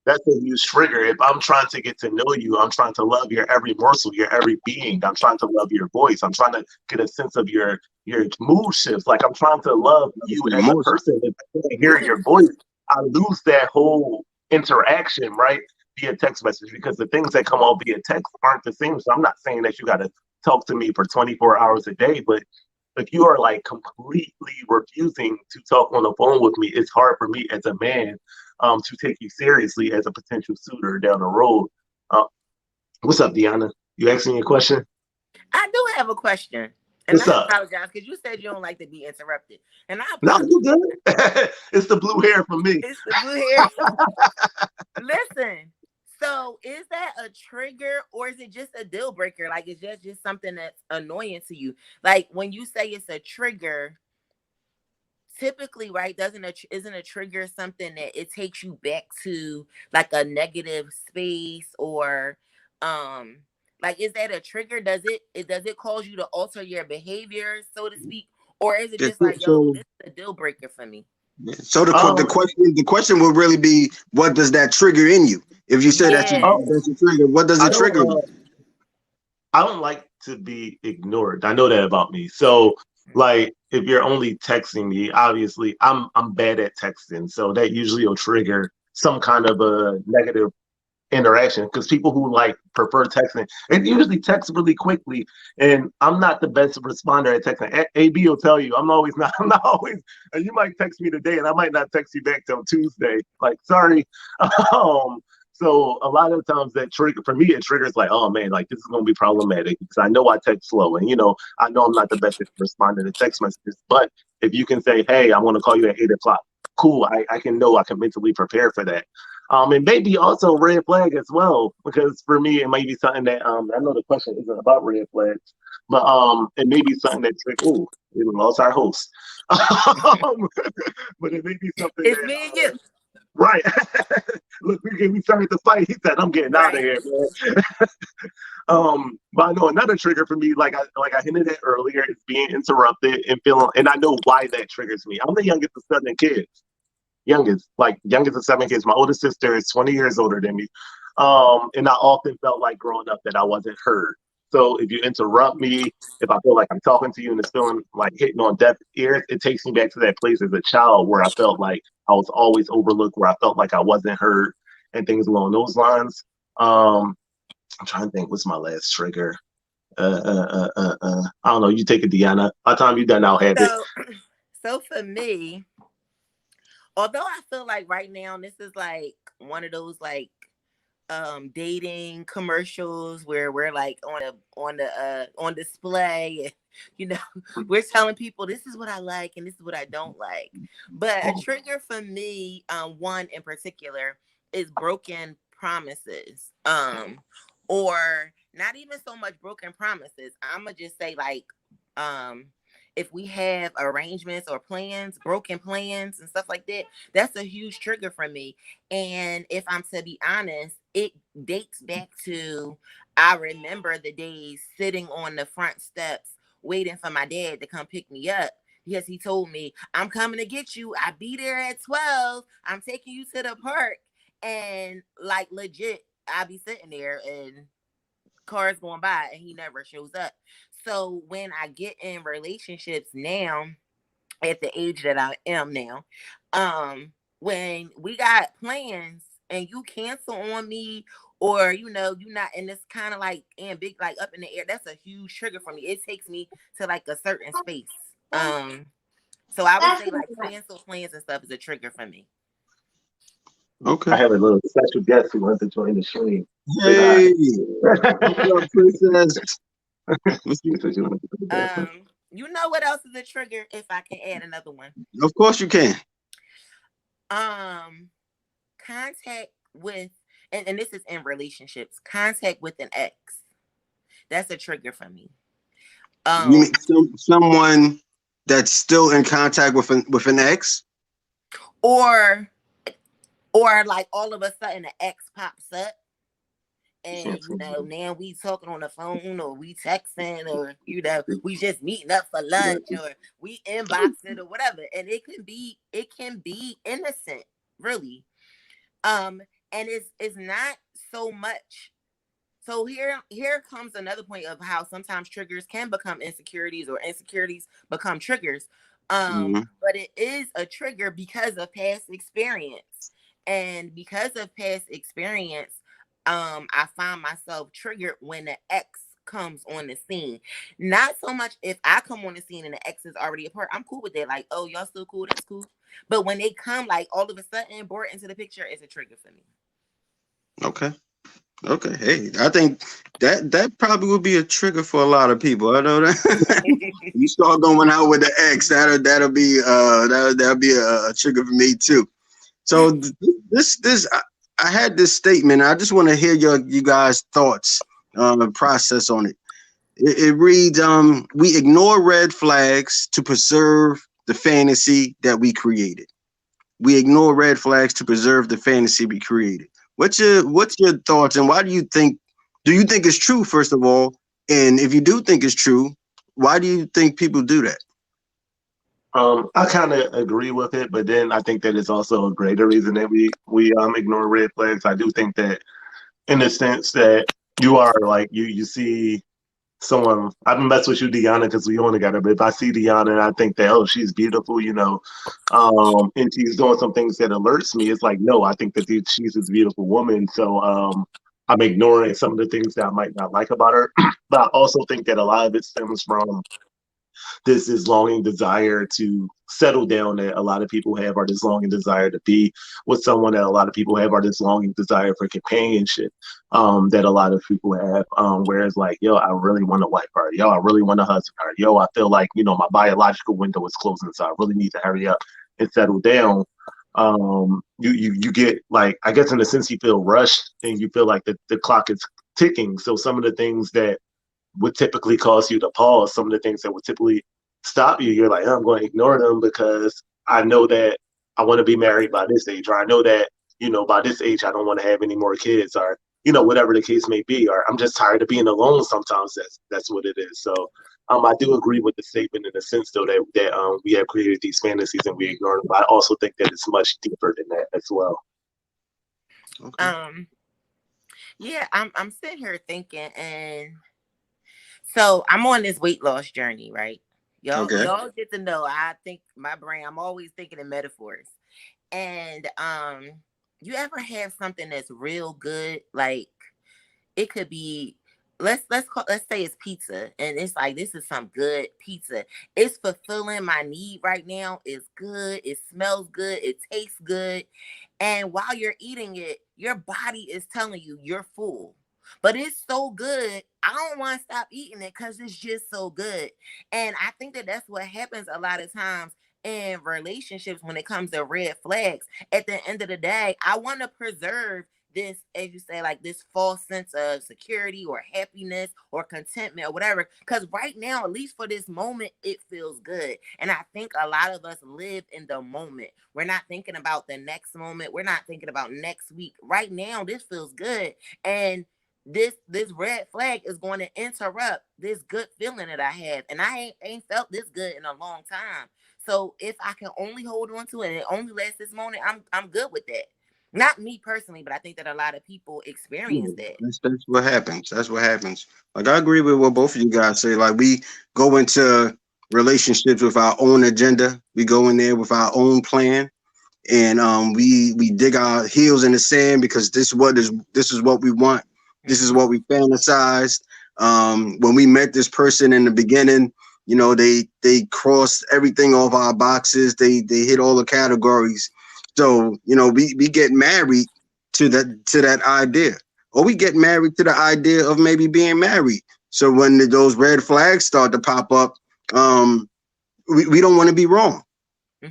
that's a huge trigger. If I'm trying to get to know you, I'm trying to love your every morsel, your every being. I'm trying to love your voice. I'm trying to get a sense of your mood shifts. Like I'm trying to love you as a Emotion. person. If I can't hear your voice, I lose that whole interaction, right? Via text message, because the things that come out via text aren't the same. So I'm not saying that you got to talk to me for 24 hours a day, but if you are like completely refusing to talk on the phone with me, it's hard for me as a man to take you seriously as a potential suitor down the road. Uh, what's up, Deanna? You asking me a question? I do have a question. And What's I up? apologize because you said you don't like to be interrupted. And I No, apologize. you good. It's the blue hair for me. It's the blue hair. Listen. So is that a trigger or is it just a deal breaker? Like it's just something that's annoying to you? Like when you say it's a trigger, typically, right, isn't a trigger something that it takes you back to like a negative space or like is that a trigger? Does it cause you to alter your behavior, so to speak? Or is it Yeah, just like, yo, so this is a deal breaker for me? so Um, the question will really be, what does that trigger in you? If you say Yes. that's a trigger, what does I it trigger? don't. I don't like to be ignored. I know that about me. So like if you're only texting me, obviously I'm bad at texting. So that usually will trigger some kind of a negative interaction because people who like prefer texting and usually text really quickly, and I'm not the best responder at texting. AB will tell you I'm not always, and you might text me today and I might not text you back till Tuesday, like sorry. um so a lot of times that trigger for me, it triggers like, oh man, like this is going to be problematic because I know I text slow, and I know I'm not the best at responding to text messages, but if you can say, hey, I want to call you at 8 o'clock, cool, I can know, I can mentally prepare for that. And maybe also red flag as well, because for me, it might be something that I know the question isn't about red flags, but it may be something that oh, we lost our host. But it may be something It's that me and you. right. Look, we started the fight. He said, "I'm getting out of Right. here, man." But I know another trigger for me, like I hinted at earlier, is being interrupted and feeling, and I know why that triggers me. I'm the youngest of 7 kids. Youngest of 7 kids. My oldest sister is 20 years older than me. And I often felt like growing up that I wasn't heard. So if you interrupt me, if I feel like I'm talking to you and it's feeling like hitting on deaf ears, it takes me back to that place as a child where I felt like I was always overlooked, where I felt like I wasn't heard, and things along those lines. I'm trying to think, what's my last trigger? I don't know. You take it, Deanna. By the time you done, I'll have it. So for me, although I feel like right now this is like one of those like dating commercials where we're like on display and we're telling people this is what I like and this is what I don't like. But a trigger for me, one in particular, is broken promises. Or not even so much broken promises. I'ma just say like if we have arrangements or plans, broken plans and stuff like that, that's a huge trigger for me. And if I'm to be honest, it dates back to, I remember the days sitting on the front steps waiting for my dad to come pick me up because he told me, I'm coming to get you. I'll be there at 12. I'm taking you to the park. And like legit, I'll be sitting there and cars going by and he never shows up. So when I get in relationships now, at the age that I am now, when we got plans and you cancel on me, or you not, and it's kind of like and big, like up in the air, that's a huge trigger for me. It takes me to like a certain space. So I would say like cancel plans and stuff is a trigger for me. Okay. I have a little special guest who wants to join the stream. Hey, what's up, princess? You know what else is a trigger? If I can add another one. Of course you can. Contact with, and this is in relationships, contact with an ex. That's a trigger for me. You mean someone that's still in contact with an ex? Or like all of a sudden an ex pops up And now we talking on the phone, or we texting, or we just meeting up for lunch, or we inboxing or whatever. And it can be innocent, really. And it's not so much. So here comes another point of how sometimes triggers can become insecurities, or insecurities become triggers. But it is a trigger because of past experience. And because of past experience, I find myself triggered when the ex comes on the scene. Not so much if I come on the scene and the ex is already apart. I'm cool with that. Like, oh, y'all still cool? That's cool. But when they come, like, all of a sudden brought into the picture, it's a trigger for me. Okay. Hey, I think that probably would be a trigger for a lot of people. I know that. You start going out with the ex, that'll be a trigger for me too. So this I had this statement. I just want to hear you guys' thoughts, process on it. It reads, we ignore red flags to preserve the fantasy that we created. We ignore red flags to preserve the fantasy we created. What's your thoughts, and why do you think it's true, first of all? And if you do think it's true, why do you think people do that? I kind of agree with it, but then I think that it's also a greater reason that we ignore red flags. I do think that, in the sense that you are like you see someone, I don't mess with you, Deanna, because we only got her. But if I see Deanna and I think that, oh, she's beautiful, and she's doing some things that alerts me, it's like, no, I think that she's this beautiful woman. So I'm ignoring some of the things that I might not like about her. But I also think that a lot of it stems from this longing desire to settle down that a lot of people have, or this longing desire to be with someone that a lot of people have, or this longing desire for companionship that a lot of people have. Whereas like, yo, I really want a wife, or yo, I really want a husband, or yo, I feel like, my biological window is closing, so I really need to hurry up and settle down. You get, like, I guess in a sense you feel rushed, and you feel like the clock is ticking. So some of the things that would typically cause you to pause, some of the things that would typically stop you, you're like, oh, I'm going to ignore them because I know that I want to be married by this age, or I know that, by this age, I don't want to have any more kids, or, whatever the case may be, or I'm just tired of being alone sometimes. That's what it is. So I do agree with the statement in the sense, though, that we have created these fantasies and we ignore them. But I also think that it's much deeper than that as well. Okay. Yeah, I'm sitting here thinking, and so I'm on this weight loss journey, right? Y'all get to know. I think my brain, I'm always thinking in metaphors. And you ever have something that's real good? Like, it could be, let's say it's pizza, and it's like, this is some good pizza. It's fulfilling my need right now. It's good. It smells good. It tastes good. And while you're eating it, your body is telling you you're full. But it's so good, I don't want to stop eating it because it's just so good. And I think that that's what happens a lot of times in relationships when it comes to red flags. At the end of the day, I want to preserve this, as you say, like this false sense of security or happiness or contentment or whatever. Because right now, at least for this moment, it feels good. And I think a lot of us live in the moment. We're not thinking about the next moment. We're not thinking about next week. Right now, this feels good. And this red flag is going to interrupt this good feeling that I have, and I ain't felt this good in a long time. So if I can only hold on to it and it only lasts this moment, I'm good with that. Not me personally, but I think that a lot of people experience that. That's what happens. That's what happens. Like, I agree with what both of you guys say. Like, we go into relationships with our own agenda. We go in there with our own plan, and we dig our heels in the sand because this is what we want. This is what we fantasized. When we met this person in the beginning, they crossed everything off our boxes. They hit all the categories. So, we get married to that idea, or we get married to the idea of maybe being married. So when those red flags start to pop up, we don't want to be wrong,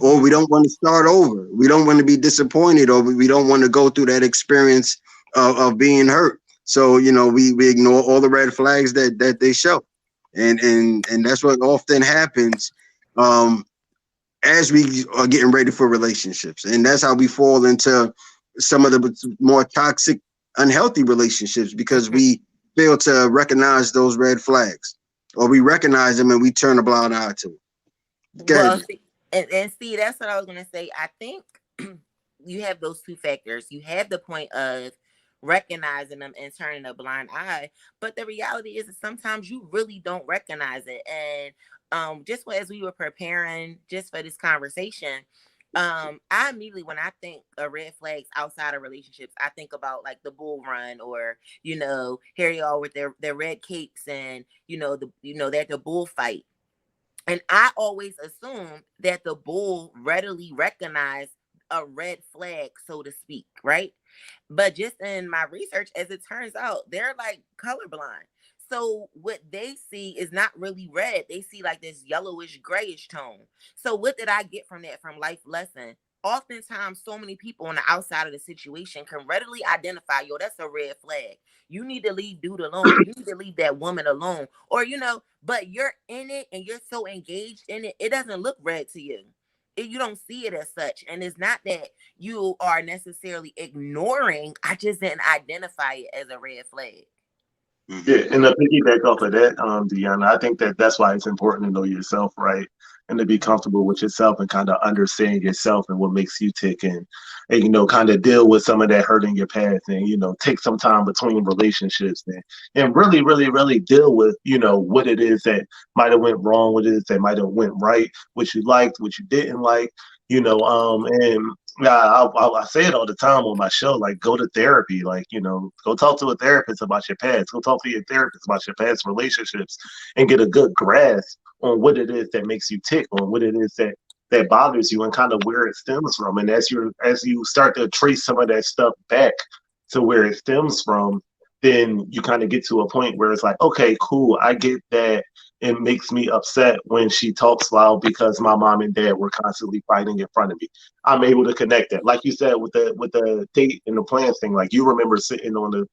or we don't want to start over. We don't want to be disappointed, or we don't want to go through that experience of being hurt. So, we ignore all the red flags that they show. And that's what often happens as we are getting ready for relationships. And that's how we fall into some of the more toxic unhealthy relationships because we fail to recognize those red flags, or we recognize them and we turn a blind eye to it. Well, see, and see, that's what I was gonna say. I think you have those two factors. You have the point of recognizing them and turning a blind eye, but the reality is that sometimes you really don't recognize it. And just as we were preparing just for this conversation, I immediately, when I think of red flags outside of relationships, I think about like the bull run, or here you are with their red capes, and they're at the bullfight. And I always assumed that the bull readily recognized a red flag, so to speak, right? But just in my research, as it turns out, they're like colorblind. So what they see is not really red. They see like this yellowish, grayish tone. So what did I get from that, from life lesson? Oftentimes, so many people on the outside of the situation can readily identify, yo, that's a red flag. You need to leave dude alone. You need to leave that woman alone. Or, but you're in it and you're so engaged in it, it doesn't look red to you. You don't see it as such. And it's not that you are necessarily ignoring. I just didn't identify it as a red flag. Yeah, and to piggyback off of that, Deanna, I think that's why it's important to know yourself, right? And to be comfortable with yourself and kind of understand yourself and what makes you tick, and kind of deal with some of that hurt in your past, and take some time between relationships, and really, really, really deal with what it is that might have went wrong, what it is that might have went right, what you liked, what you didn't like, and I say it all the time on my show, like, go to therapy, like, go talk to a therapist about your past, go talk to your therapist about your past relationships, and get a good grasp on what it is that makes you tick, on what it is that bothers you, and kind of where it stems from. And as you start to trace some of that stuff back to where it stems from, then you kind of get to a point where it's like, okay, cool, I get that. It makes me upset when she talks loud because my mom and dad were constantly fighting in front of me. I'm able to connect that, like you said, with the date and the plans thing. Like, you remember sitting on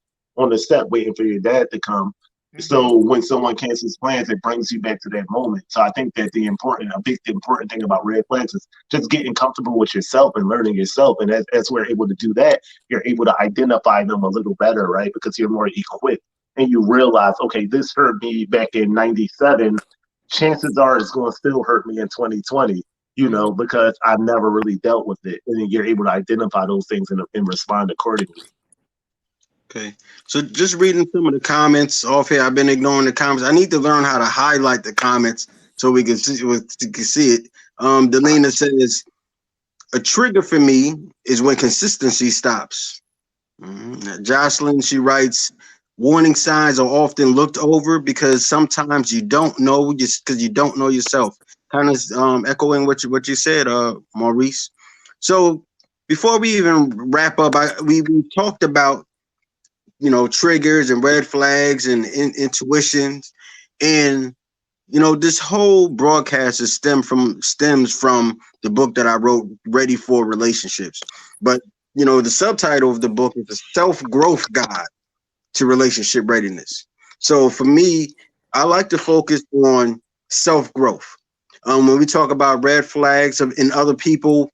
the step waiting for your dad to come. So when someone cancels plans, it brings you back to that moment. So I think that the important thing about red flags is just getting comfortable with yourself and learning yourself. And as we're able to do that, you're able to identify them a little better, right? Because you're more equipped and you realize, okay, this hurt me back in '97. Chances are it's going to still hurt me in 2020, because I've never really dealt with it. And then you're able to identify those things and respond accordingly. Okay, so just reading some of the comments off here. I've been ignoring the comments. I need to learn how to highlight the comments so we can see it. Delina says, a trigger for me is when consistency stops. Jocelyn, she writes, warning signs are often looked over because sometimes you don't know, just because you don't know yourself. Kind of echoing what you said, Maurice. So before we even wrap up, we talked about triggers and red flags and intuitions, and this whole broadcast stems from the book that I wrote, Ready for Relationships. But the subtitle of the book is a self-growth guide to relationship readiness. So for me, I like to focus on self-growth. When we talk about red flags in other people,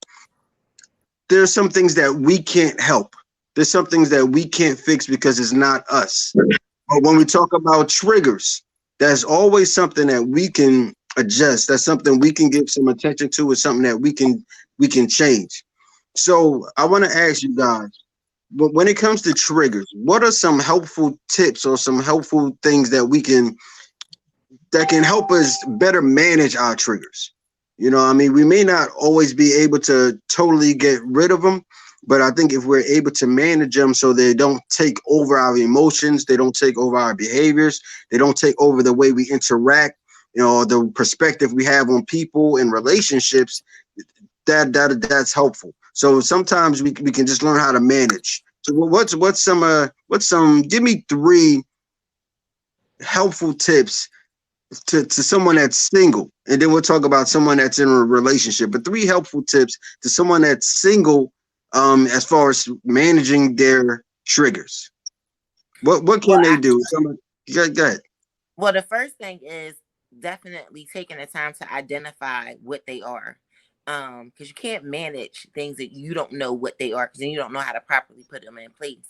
there's some things that we can't help. There's some things that we can't fix because it's not us. But when we talk about triggers, that's always something that we can adjust. That's something we can give some attention to. It's something that we can change. So I want to ask you guys, but when it comes to triggers, what are some helpful tips or some helpful things that can help us better manage our triggers? We may not always be able to totally get rid of them, but I think if we're able to manage them so they don't take over our emotions, they don't take over our behaviors, they don't take over the way we interact, the perspective we have on people and relationships, that's helpful. So sometimes we can just learn how to manage. So what's some give me 3 helpful tips to someone that's single, and then we'll talk about someone that's in a relationship, but 3 helpful tips to someone that's single, as far as managing their triggers. What can they do? Go ahead. Well, the first thing is definitely taking the time to identify what they are. Because you can't manage things that you don't know what they are, because then you don't know how to properly put them in place.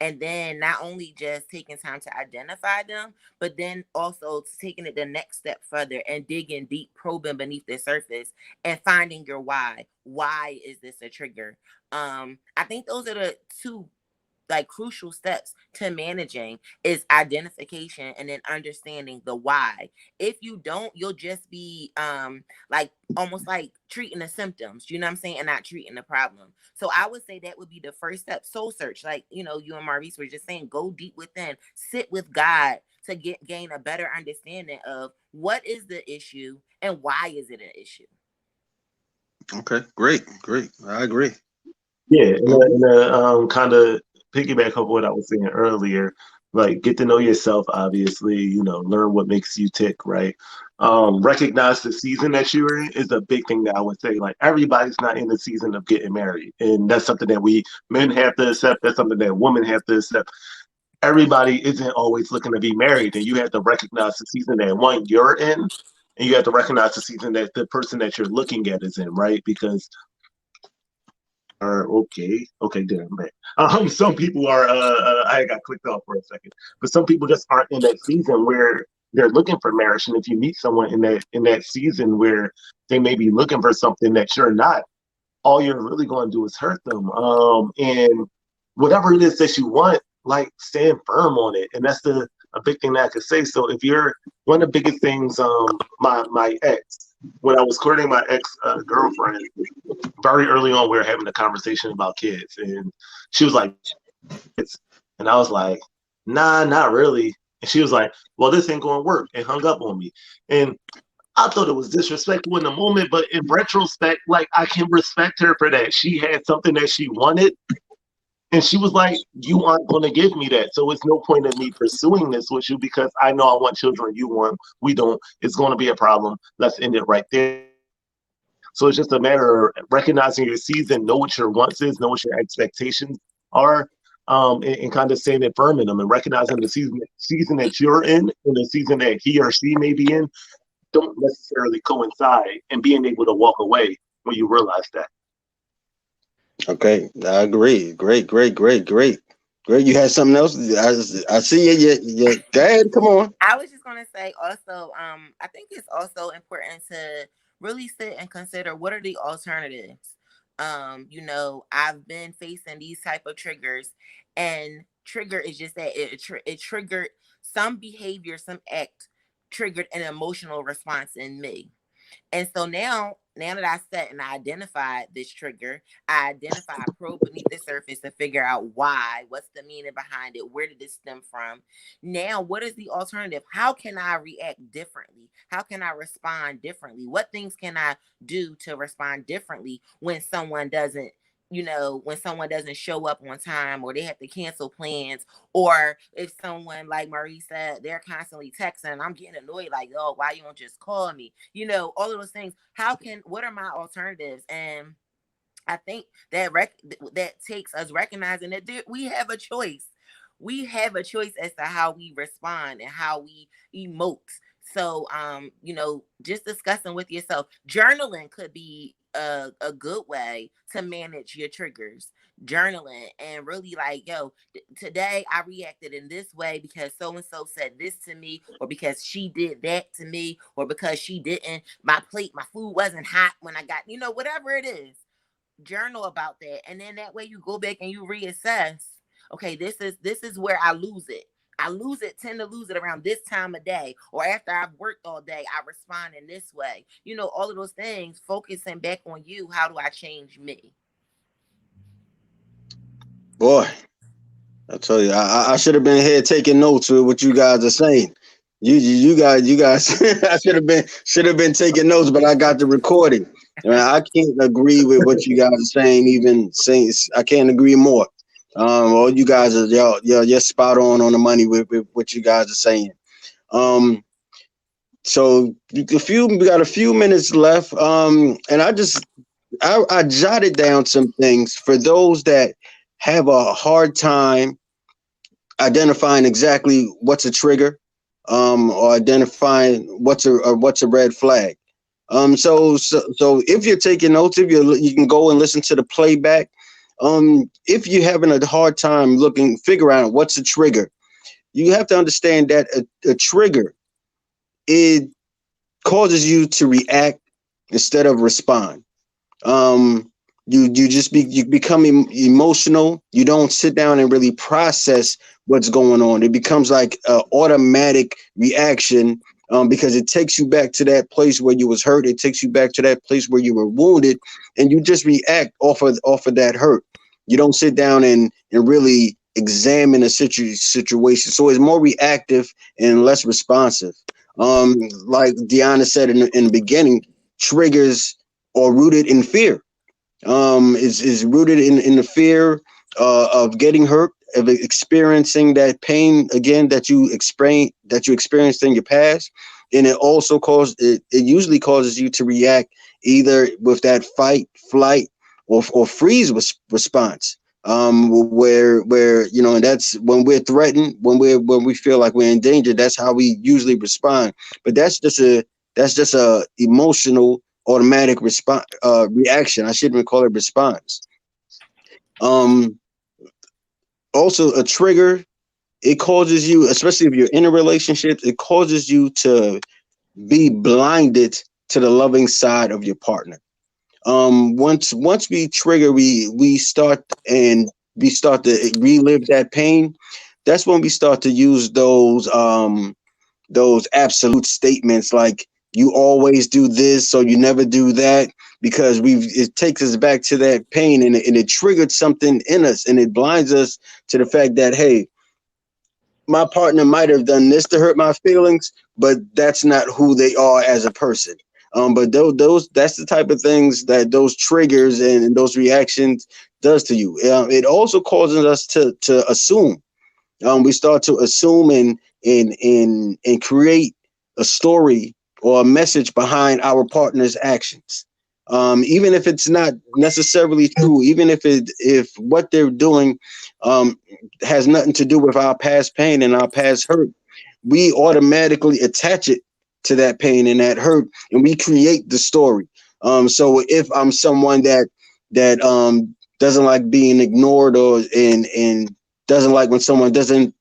And then not only just taking time to identify them, but then also taking it the next step further and digging deep, probing beneath the surface and finding your why. Why is this a trigger? I think those are the two like crucial steps to managing is identification and then understanding the why. If you don't, you'll just be like almost like treating the symptoms, you know what I'm saying, and not treating the problem. So I would say that would be the first step. Soul search, like you know, you and Maurice were just saying, go deep within, sit with God to gain a better understanding of what is the issue and why is it an issue. Okay, great. I agree. Yeah, and kind of piggyback of what I was saying earlier, like get to know yourself, obviously, learn what makes you tick, right? Recognize the season that you're in is a big thing that I would say. Like everybody's not in the season of getting married. And that's something that we men have to accept. That's something that women have to accept. Everybody isn't always looking to be married, and you have to recognize the season that one you're in, and you have to recognize the season that the person that you're looking at is in, right? Because okay, damn, man. Some people are. I got clicked off for a second, but some people just aren't in that season where they're looking for marriage. And if you meet someone in that season where they may be looking for something that you're not, all you're really going to do is hurt them. And whatever it is that you want, like stand firm on it. And that's a big thing that I could say. So if you're one of the biggest things, my ex. When I was courting my ex girlfriend, very early on, we were having a conversation about kids, and she was like, "Kids," and I was like, "Nah, not really." And she was like, "Well, this ain't going to work," and hung up on me. And I thought it was disrespectful in the moment, but in retrospect, like I can respect her for that. She had something that she wanted, and she was like, "You aren't going to give me that, so it's no point in me pursuing this with you because I know I want children. You want, we don't. It's going to be a problem. Let's end it right there." So it's just a matter of recognizing your season, know what your wants is, know what your expectations are, and kind of staying firm in them and recognizing the season that you're in and the season that he or she may be in don't necessarily coincide, and being able to walk away when you realize that. Okay, I agree. Great. You had something else? I see you. Dad, come on. I was just gonna say also, I think it's also important to really sit and consider what are the alternatives. I've been facing these type of triggers, and trigger is just that it triggered some behavior, some act triggered an emotional response in me. And so now that I sat and I identified this trigger, I identified probe beneath the surface to figure out why, what's the meaning behind it, where did this stem from? Now, what is the alternative? How can I react differently? How can I respond differently? What things can I do to respond differently when someone doesn't show up on time, or they have to cancel plans, or if someone, like Marie said, they're constantly texting and I'm getting annoyed, like, oh, why you don't just call me? All of those things. What are my alternatives? And I think that takes us recognizing that we have a choice. We have a choice as to how we respond and how we emote. So, just discussing with yourself, journaling could be a good way to manage your triggers. Journaling and really like, yo, today I reacted in this way because so and so said this to me, or because she did that to me, or because she didn't. My food wasn't hot when I got, whatever it is. Journal about that, and then that way you go back and you reassess. Okay, this is where I lose it. Tend to lose it around this time of day, or after I've worked all day, I respond in this way. All of those things, focusing back on you. How do I change me? Boy, I tell you, I should have been here taking notes with what you guys are saying. You guys, I should have been taking notes, but I got the recording. I can't agree with what you guys are saying. I can't agree more. All you guys are you're spot on the money with what you guys are saying. So we got a few minutes left. And I jotted down some things for those that have a hard time identifying exactly what's a trigger, or identifying what's a red flag. So if you're taking notes, you can go and listen to the playback. If you're having a hard time figure out what's a trigger, you have to understand that a trigger, it causes you to react instead of respond. You become emotional. You don't sit down and really process what's going on. It becomes like an automatic reaction, because it takes you back to that place where you was hurt. It takes you back to that place where you were wounded, and you just react off of that hurt. You don't sit down and really examine a situation. So it's more reactive and less responsive. Like Deanna said in the beginning, triggers are rooted in fear. Is rooted in the fear of getting hurt, of experiencing that pain again that you experienced in your past. And it usually causes you to react either with that fight, flight, or freeze response. Where and that's when we're threatened, when we feel like we're in danger. That's how we usually respond. But that's just a emotional automatic response, reaction. I shouldn't even call it response. Um, Also, a trigger, it causes you, especially if you're in a relationship, it causes you to be blinded to the loving side of your partner. Once we trigger, we start to relive that pain. That's when we start to use those absolute statements like you always do this, so you never do that, because it takes us back to that pain, and it triggered something in us, and it blinds us to the fact that, hey, my partner might have done this to hurt my feelings, but that's not who they are as a person. But those that's the type of things that those triggers and those reactions does to you. It also causes us to assume. We start to assume and create a story or a message behind our partner's actions. Even if it's not necessarily true, even if what they're doing has nothing to do with our past pain and our past hurt, we automatically attach it to that pain and that hurt, and we create the story. So if I'm someone that doesn't like being ignored, and doesn't like when someone doesn't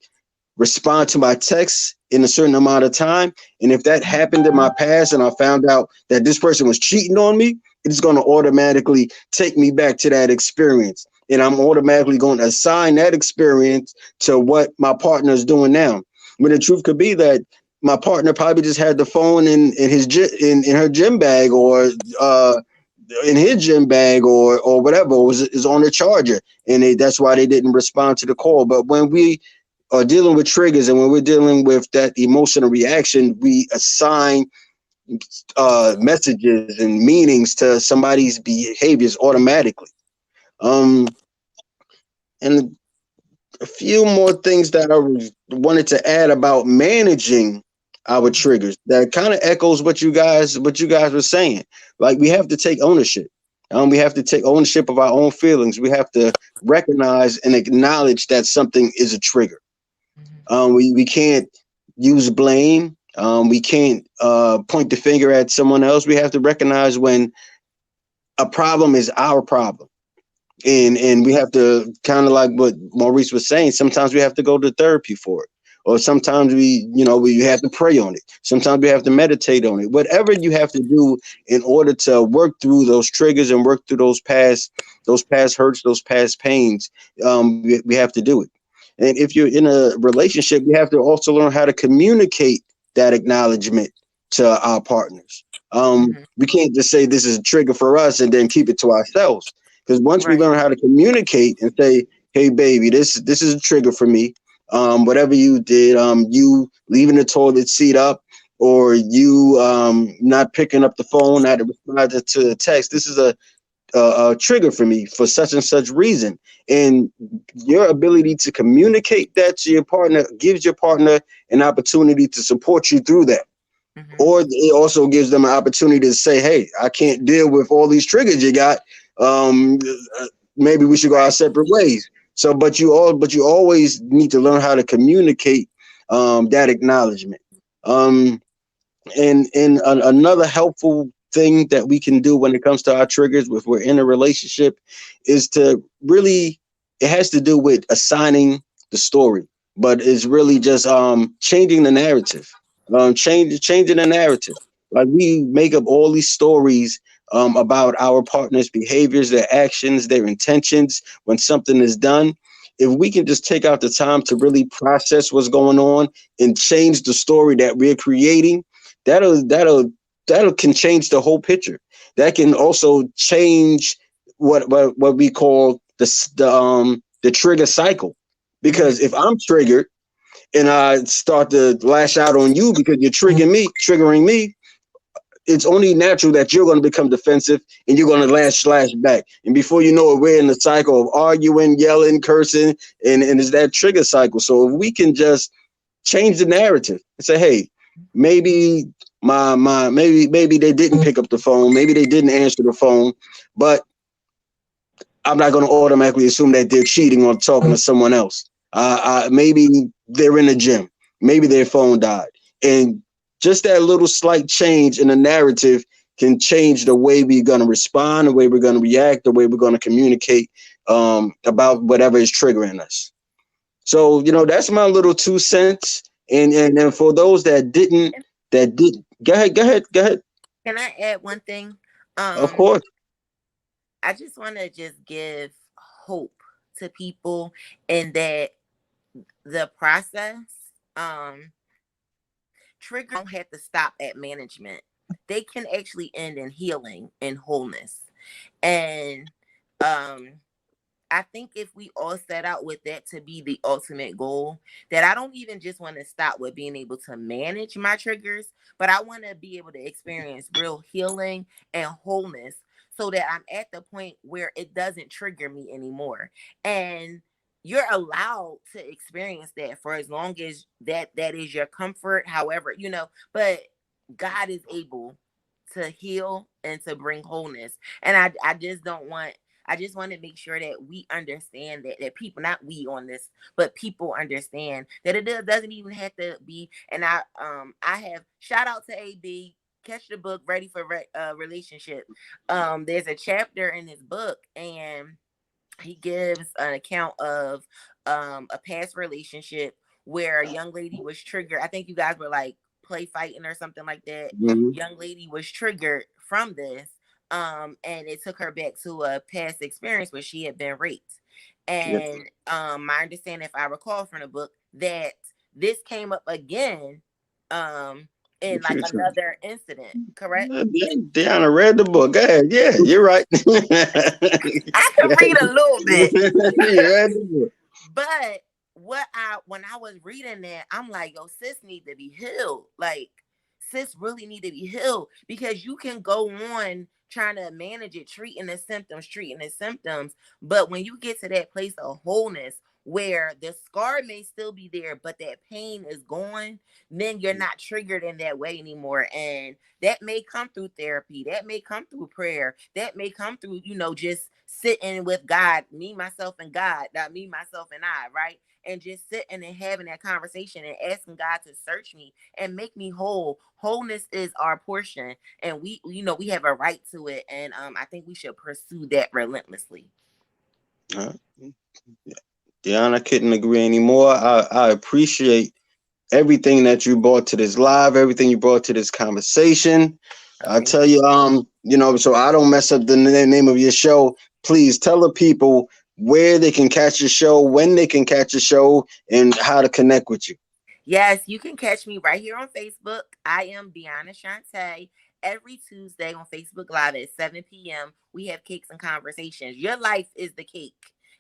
respond to my texts in a certain amount of time, and if that happened in my past and I found out that this person was cheating on me, it's going to automatically take me back to that experience, and I'm automatically going to assign that experience to what my partner is doing now, when the truth could be that my partner probably just had the phone in her gym bag, or in his gym bag, or whatever, is on the charger, and that's why they didn't respond to the call. But when we are dealing with triggers, and when we're dealing with that emotional reaction, we assign messages and meanings to somebody's behaviors automatically. Um, and a few more things that I wanted to add about managing our triggers that kind of echoes what you guys were saying. Like, we have to take ownership. We have to take ownership of our own feelings. We have to recognize and acknowledge that something is a trigger. We can't use blame. We can't point the finger at someone else. We have to recognize when a problem is our problem. And we have to, kind of like what Maurice was saying, sometimes we have to go to therapy for it. Or sometimes we have to pray on it. Sometimes we have to meditate on it. Whatever you have to do in order to work through those triggers and work through those past hurts, those past pains, we have to do it. And if you're in a relationship, we have to also learn how to communicate that acknowledgement to our partners. We can't just say this is a trigger for us and then keep it to ourselves. Because once we learn how to communicate and say, hey, baby, this is a trigger for me. Whatever you did, you leaving the toilet seat up, or you not picking up the phone, not responding to the text. This is a trigger for me for such and such reason. And your ability to communicate that to your partner gives your partner an opportunity to support you through that. Or it also gives them an opportunity to say, hey, I can't deal with all these triggers you got. Maybe we should go our separate ways. So, but you always need to learn how to communicate that acknowledgement. And another helpful thing that we can do when it comes to our triggers, if we're in a relationship, is to really, it has to do with assigning the story, but it's really just changing the narrative, changing the narrative. Like we make up all these stories about our partner's behaviors, their actions, their intentions when something is done. If we can just take out the time to really process what's going on and change the story that we're creating, that'll can change the whole picture. That can also change what we call the trigger cycle. Because if I'm triggered and I start to lash out on you because you're triggering me, it's only natural that you're going to become defensive and you're going to slash back. And before you know it, we're in the cycle of arguing, yelling, cursing, and it's that trigger cycle. So if we can just change the narrative and say, hey, maybe maybe they didn't pick up the phone, maybe they didn't answer the phone, but I'm not going to automatically assume that they're cheating or talking to someone else. Maybe they're in the gym, maybe their phone died, and just that little slight change in the narrative can change the way we're going to respond, the way we're going to react, the way we're going to communicate about whatever is triggering us. So, you know, that's my little 2 cents. And for those that did, go ahead. Can I add one thing? Of course. I just want to just give hope to people in that the process, triggers don't have to stop at management. They can actually end in healing and wholeness. And I think if we all set out with that to be the ultimate goal, that I don't even just want to stop with being able to manage my triggers, but I want to be able to experience real healing and wholeness so that I'm at the point where it doesn't trigger me anymore. And you're allowed to experience that for as long as that is your comfort, however, you know, but God is able to heal and to bring wholeness. And I just want to make sure that we understand that people, not we on this, but people understand that it doesn't even have to be. And I have, shout out to AB, catch the book, Ready for Relationship. There's a chapter in his book, and he gives an account of a past relationship where a young lady was triggered. I think you guys were like play fighting or something like that. Mhm. Young lady was triggered from this, and it took her back to a past experience where she had been raped. And my understanding, if I recall from the book, that this came up again in like another incident, correct? Deanna read the book. Go ahead. Yeah, you're right. I can read a little bit. You read the book. But when I was reading that, I'm like, yo, sis need to be healed. Like, sis really need to be healed, because you can go on trying to manage it, treating the symptoms. But when you get to that place of wholeness where the scar may still be there, but that pain is gone, then you're not triggered in that way anymore. And that may come through therapy, that may come through prayer, that may come through, you know, just sitting with God, me, myself, and God, not me, myself, and I, right? And just sitting and having that conversation and asking God to search me and make me whole. Wholeness is our portion, and we, you know, we have a right to it. And I think we should pursue that relentlessly. Deanna, I couldn't agree anymore. I appreciate everything that you brought to this live, everything you brought to this conversation. I tell you, you know, so I don't mess up the name of your show. Please tell the people where they can catch your show, when they can catch your show, and how to connect with you. Yes, you can catch me right here on Facebook. I am Deanna Shante. Every Tuesday on Facebook Live at 7 p.m. we have Cakes and Conversations. Your life is the cake,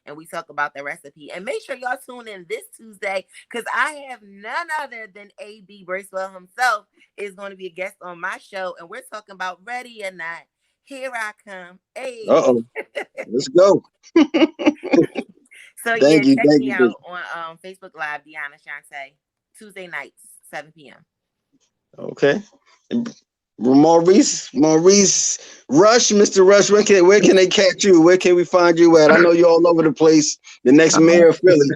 and we talk about the recipe. And make sure y'all tune in this Tuesday, because I have none other than A.B. Bracewell himself is going to be a guest on my show, and we're talking about Ready or Not. Here I come. Hey. Uh-oh. Let's go. So check me out on Facebook Live, Deanna Shante, Tuesday nights, 7 p.m. Okay. Maurice Rush, Mr. Rush, where can they catch you? Where can we find you at? I know you're all over the place. The next mayor of Philly.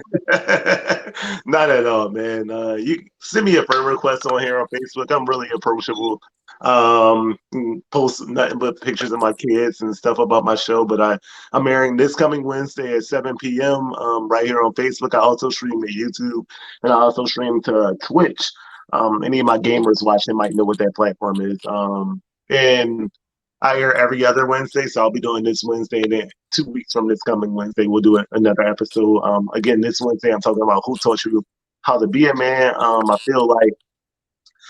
Not at all, man. You send me a friend request on here on Facebook. I'm really approachable. post nothing but pictures of my kids and stuff about my show. But I'm airing this coming Wednesday at 7 p.m. Right here on Facebook. I also stream to YouTube, and I also stream to Twitch. Any of my gamers watching might know what that platform is. And I air every other Wednesday, so I'll be doing this Wednesday, and then 2 weeks from this coming Wednesday, we'll do another episode. Again, this Wednesday, I'm talking about who taught you how to be a man. I feel like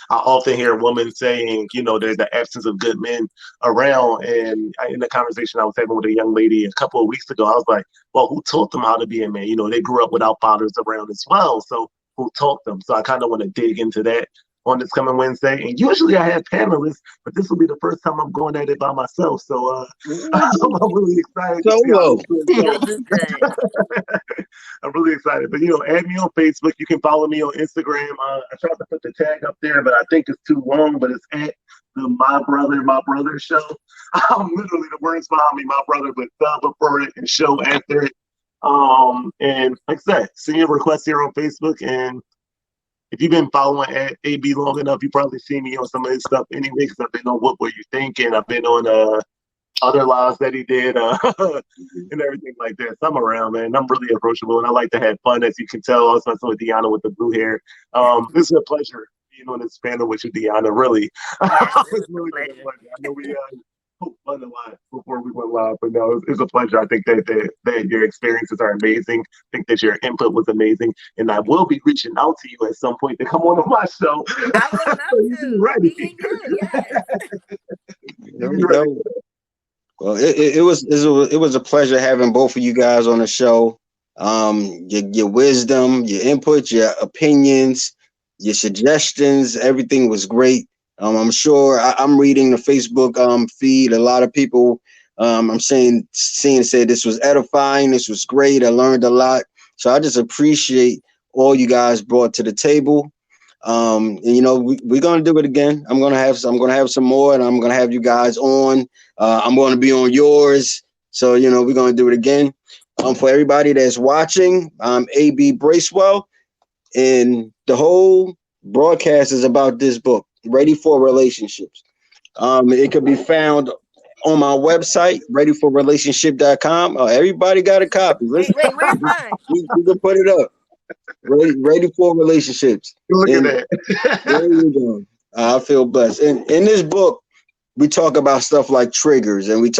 I often hear women saying, there's the absence of good men around. And in the conversation I was having with a young lady a couple of weeks ago, I was like, well, who taught them how to be a man? They grew up without fathers around as well. So who taught them? So I kind of want to dig into that on this coming Wednesday. And usually I have panelists, but this will be the first time I'm going at it by myself. So I'm really excited to see how You'll do good. I'm really excited. But, add me on Facebook. You can follow me on Instagram. I tried to put the tag up there, but I think it's too long, but it's at the My Brother Show. I'm literally the words behind me, my brother, but spell before it and show after it. And like I said, send your requests here on Facebook. And if you've been following AB long enough, you probably see me on some of his stuff anyway, because I've been on What Were You Thinking? I've been on other lives that he did and everything like that. So I'm around, man. I'm really approachable, and I like to have fun, as you can tell. Also, with Deanna with the blue hair. This is a pleasure being on this panel with you, Deanna. Really, it's really been a pleasure. I know we spoke fun a lot before we went live, but no, it's a pleasure. I think that your experiences are amazing. I think that your input was amazing, and I will be reaching out to you at some point to come on my show. I would love to. Ready. Yes. There we go. Well, it was a pleasure having both of you guys on the show. Your wisdom, your input, your opinions, your suggestions, everything was great. I'm sure I'm reading the Facebook feed. A lot of people I'm seeing say this was edifying. This was great. I learned a lot. So I just appreciate all you guys brought to the table. And we're gonna do it again. I'm gonna have some more, and I'm gonna have you guys on. I'm gonna be on yours. So we're gonna do it again. For everybody that's watching, I'm AB Bracewell, and the whole broadcast is about this book, Ready for Relationships. It could be found on my website, readyforrelationship.com. Everybody got a copy. Wait, where's mine? You can put it up. Ready for Relationships. Look at that. There you go. I feel blessed. And in this book, we talk about stuff like triggers, and I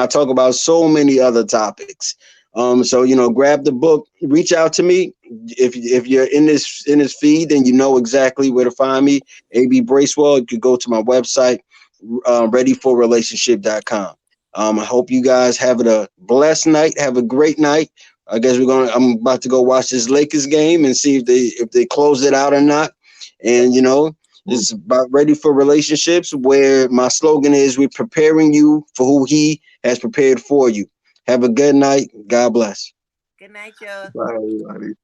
talk about so many other topics. So grab the book, reach out to me. If you're in this feed, then you know exactly where to find me. AB Bracewell. You could go to my website, readyforrelationship.com. I hope you guys have a blessed night. Have a great night. I guess I'm about to go watch this Lakers game and see if they close it out or not. And it's about Ready for Relationships, where my slogan is, we're preparing you for who he has prepared for you. Have a good night. God bless. Good night, y'all. Bye, everybody.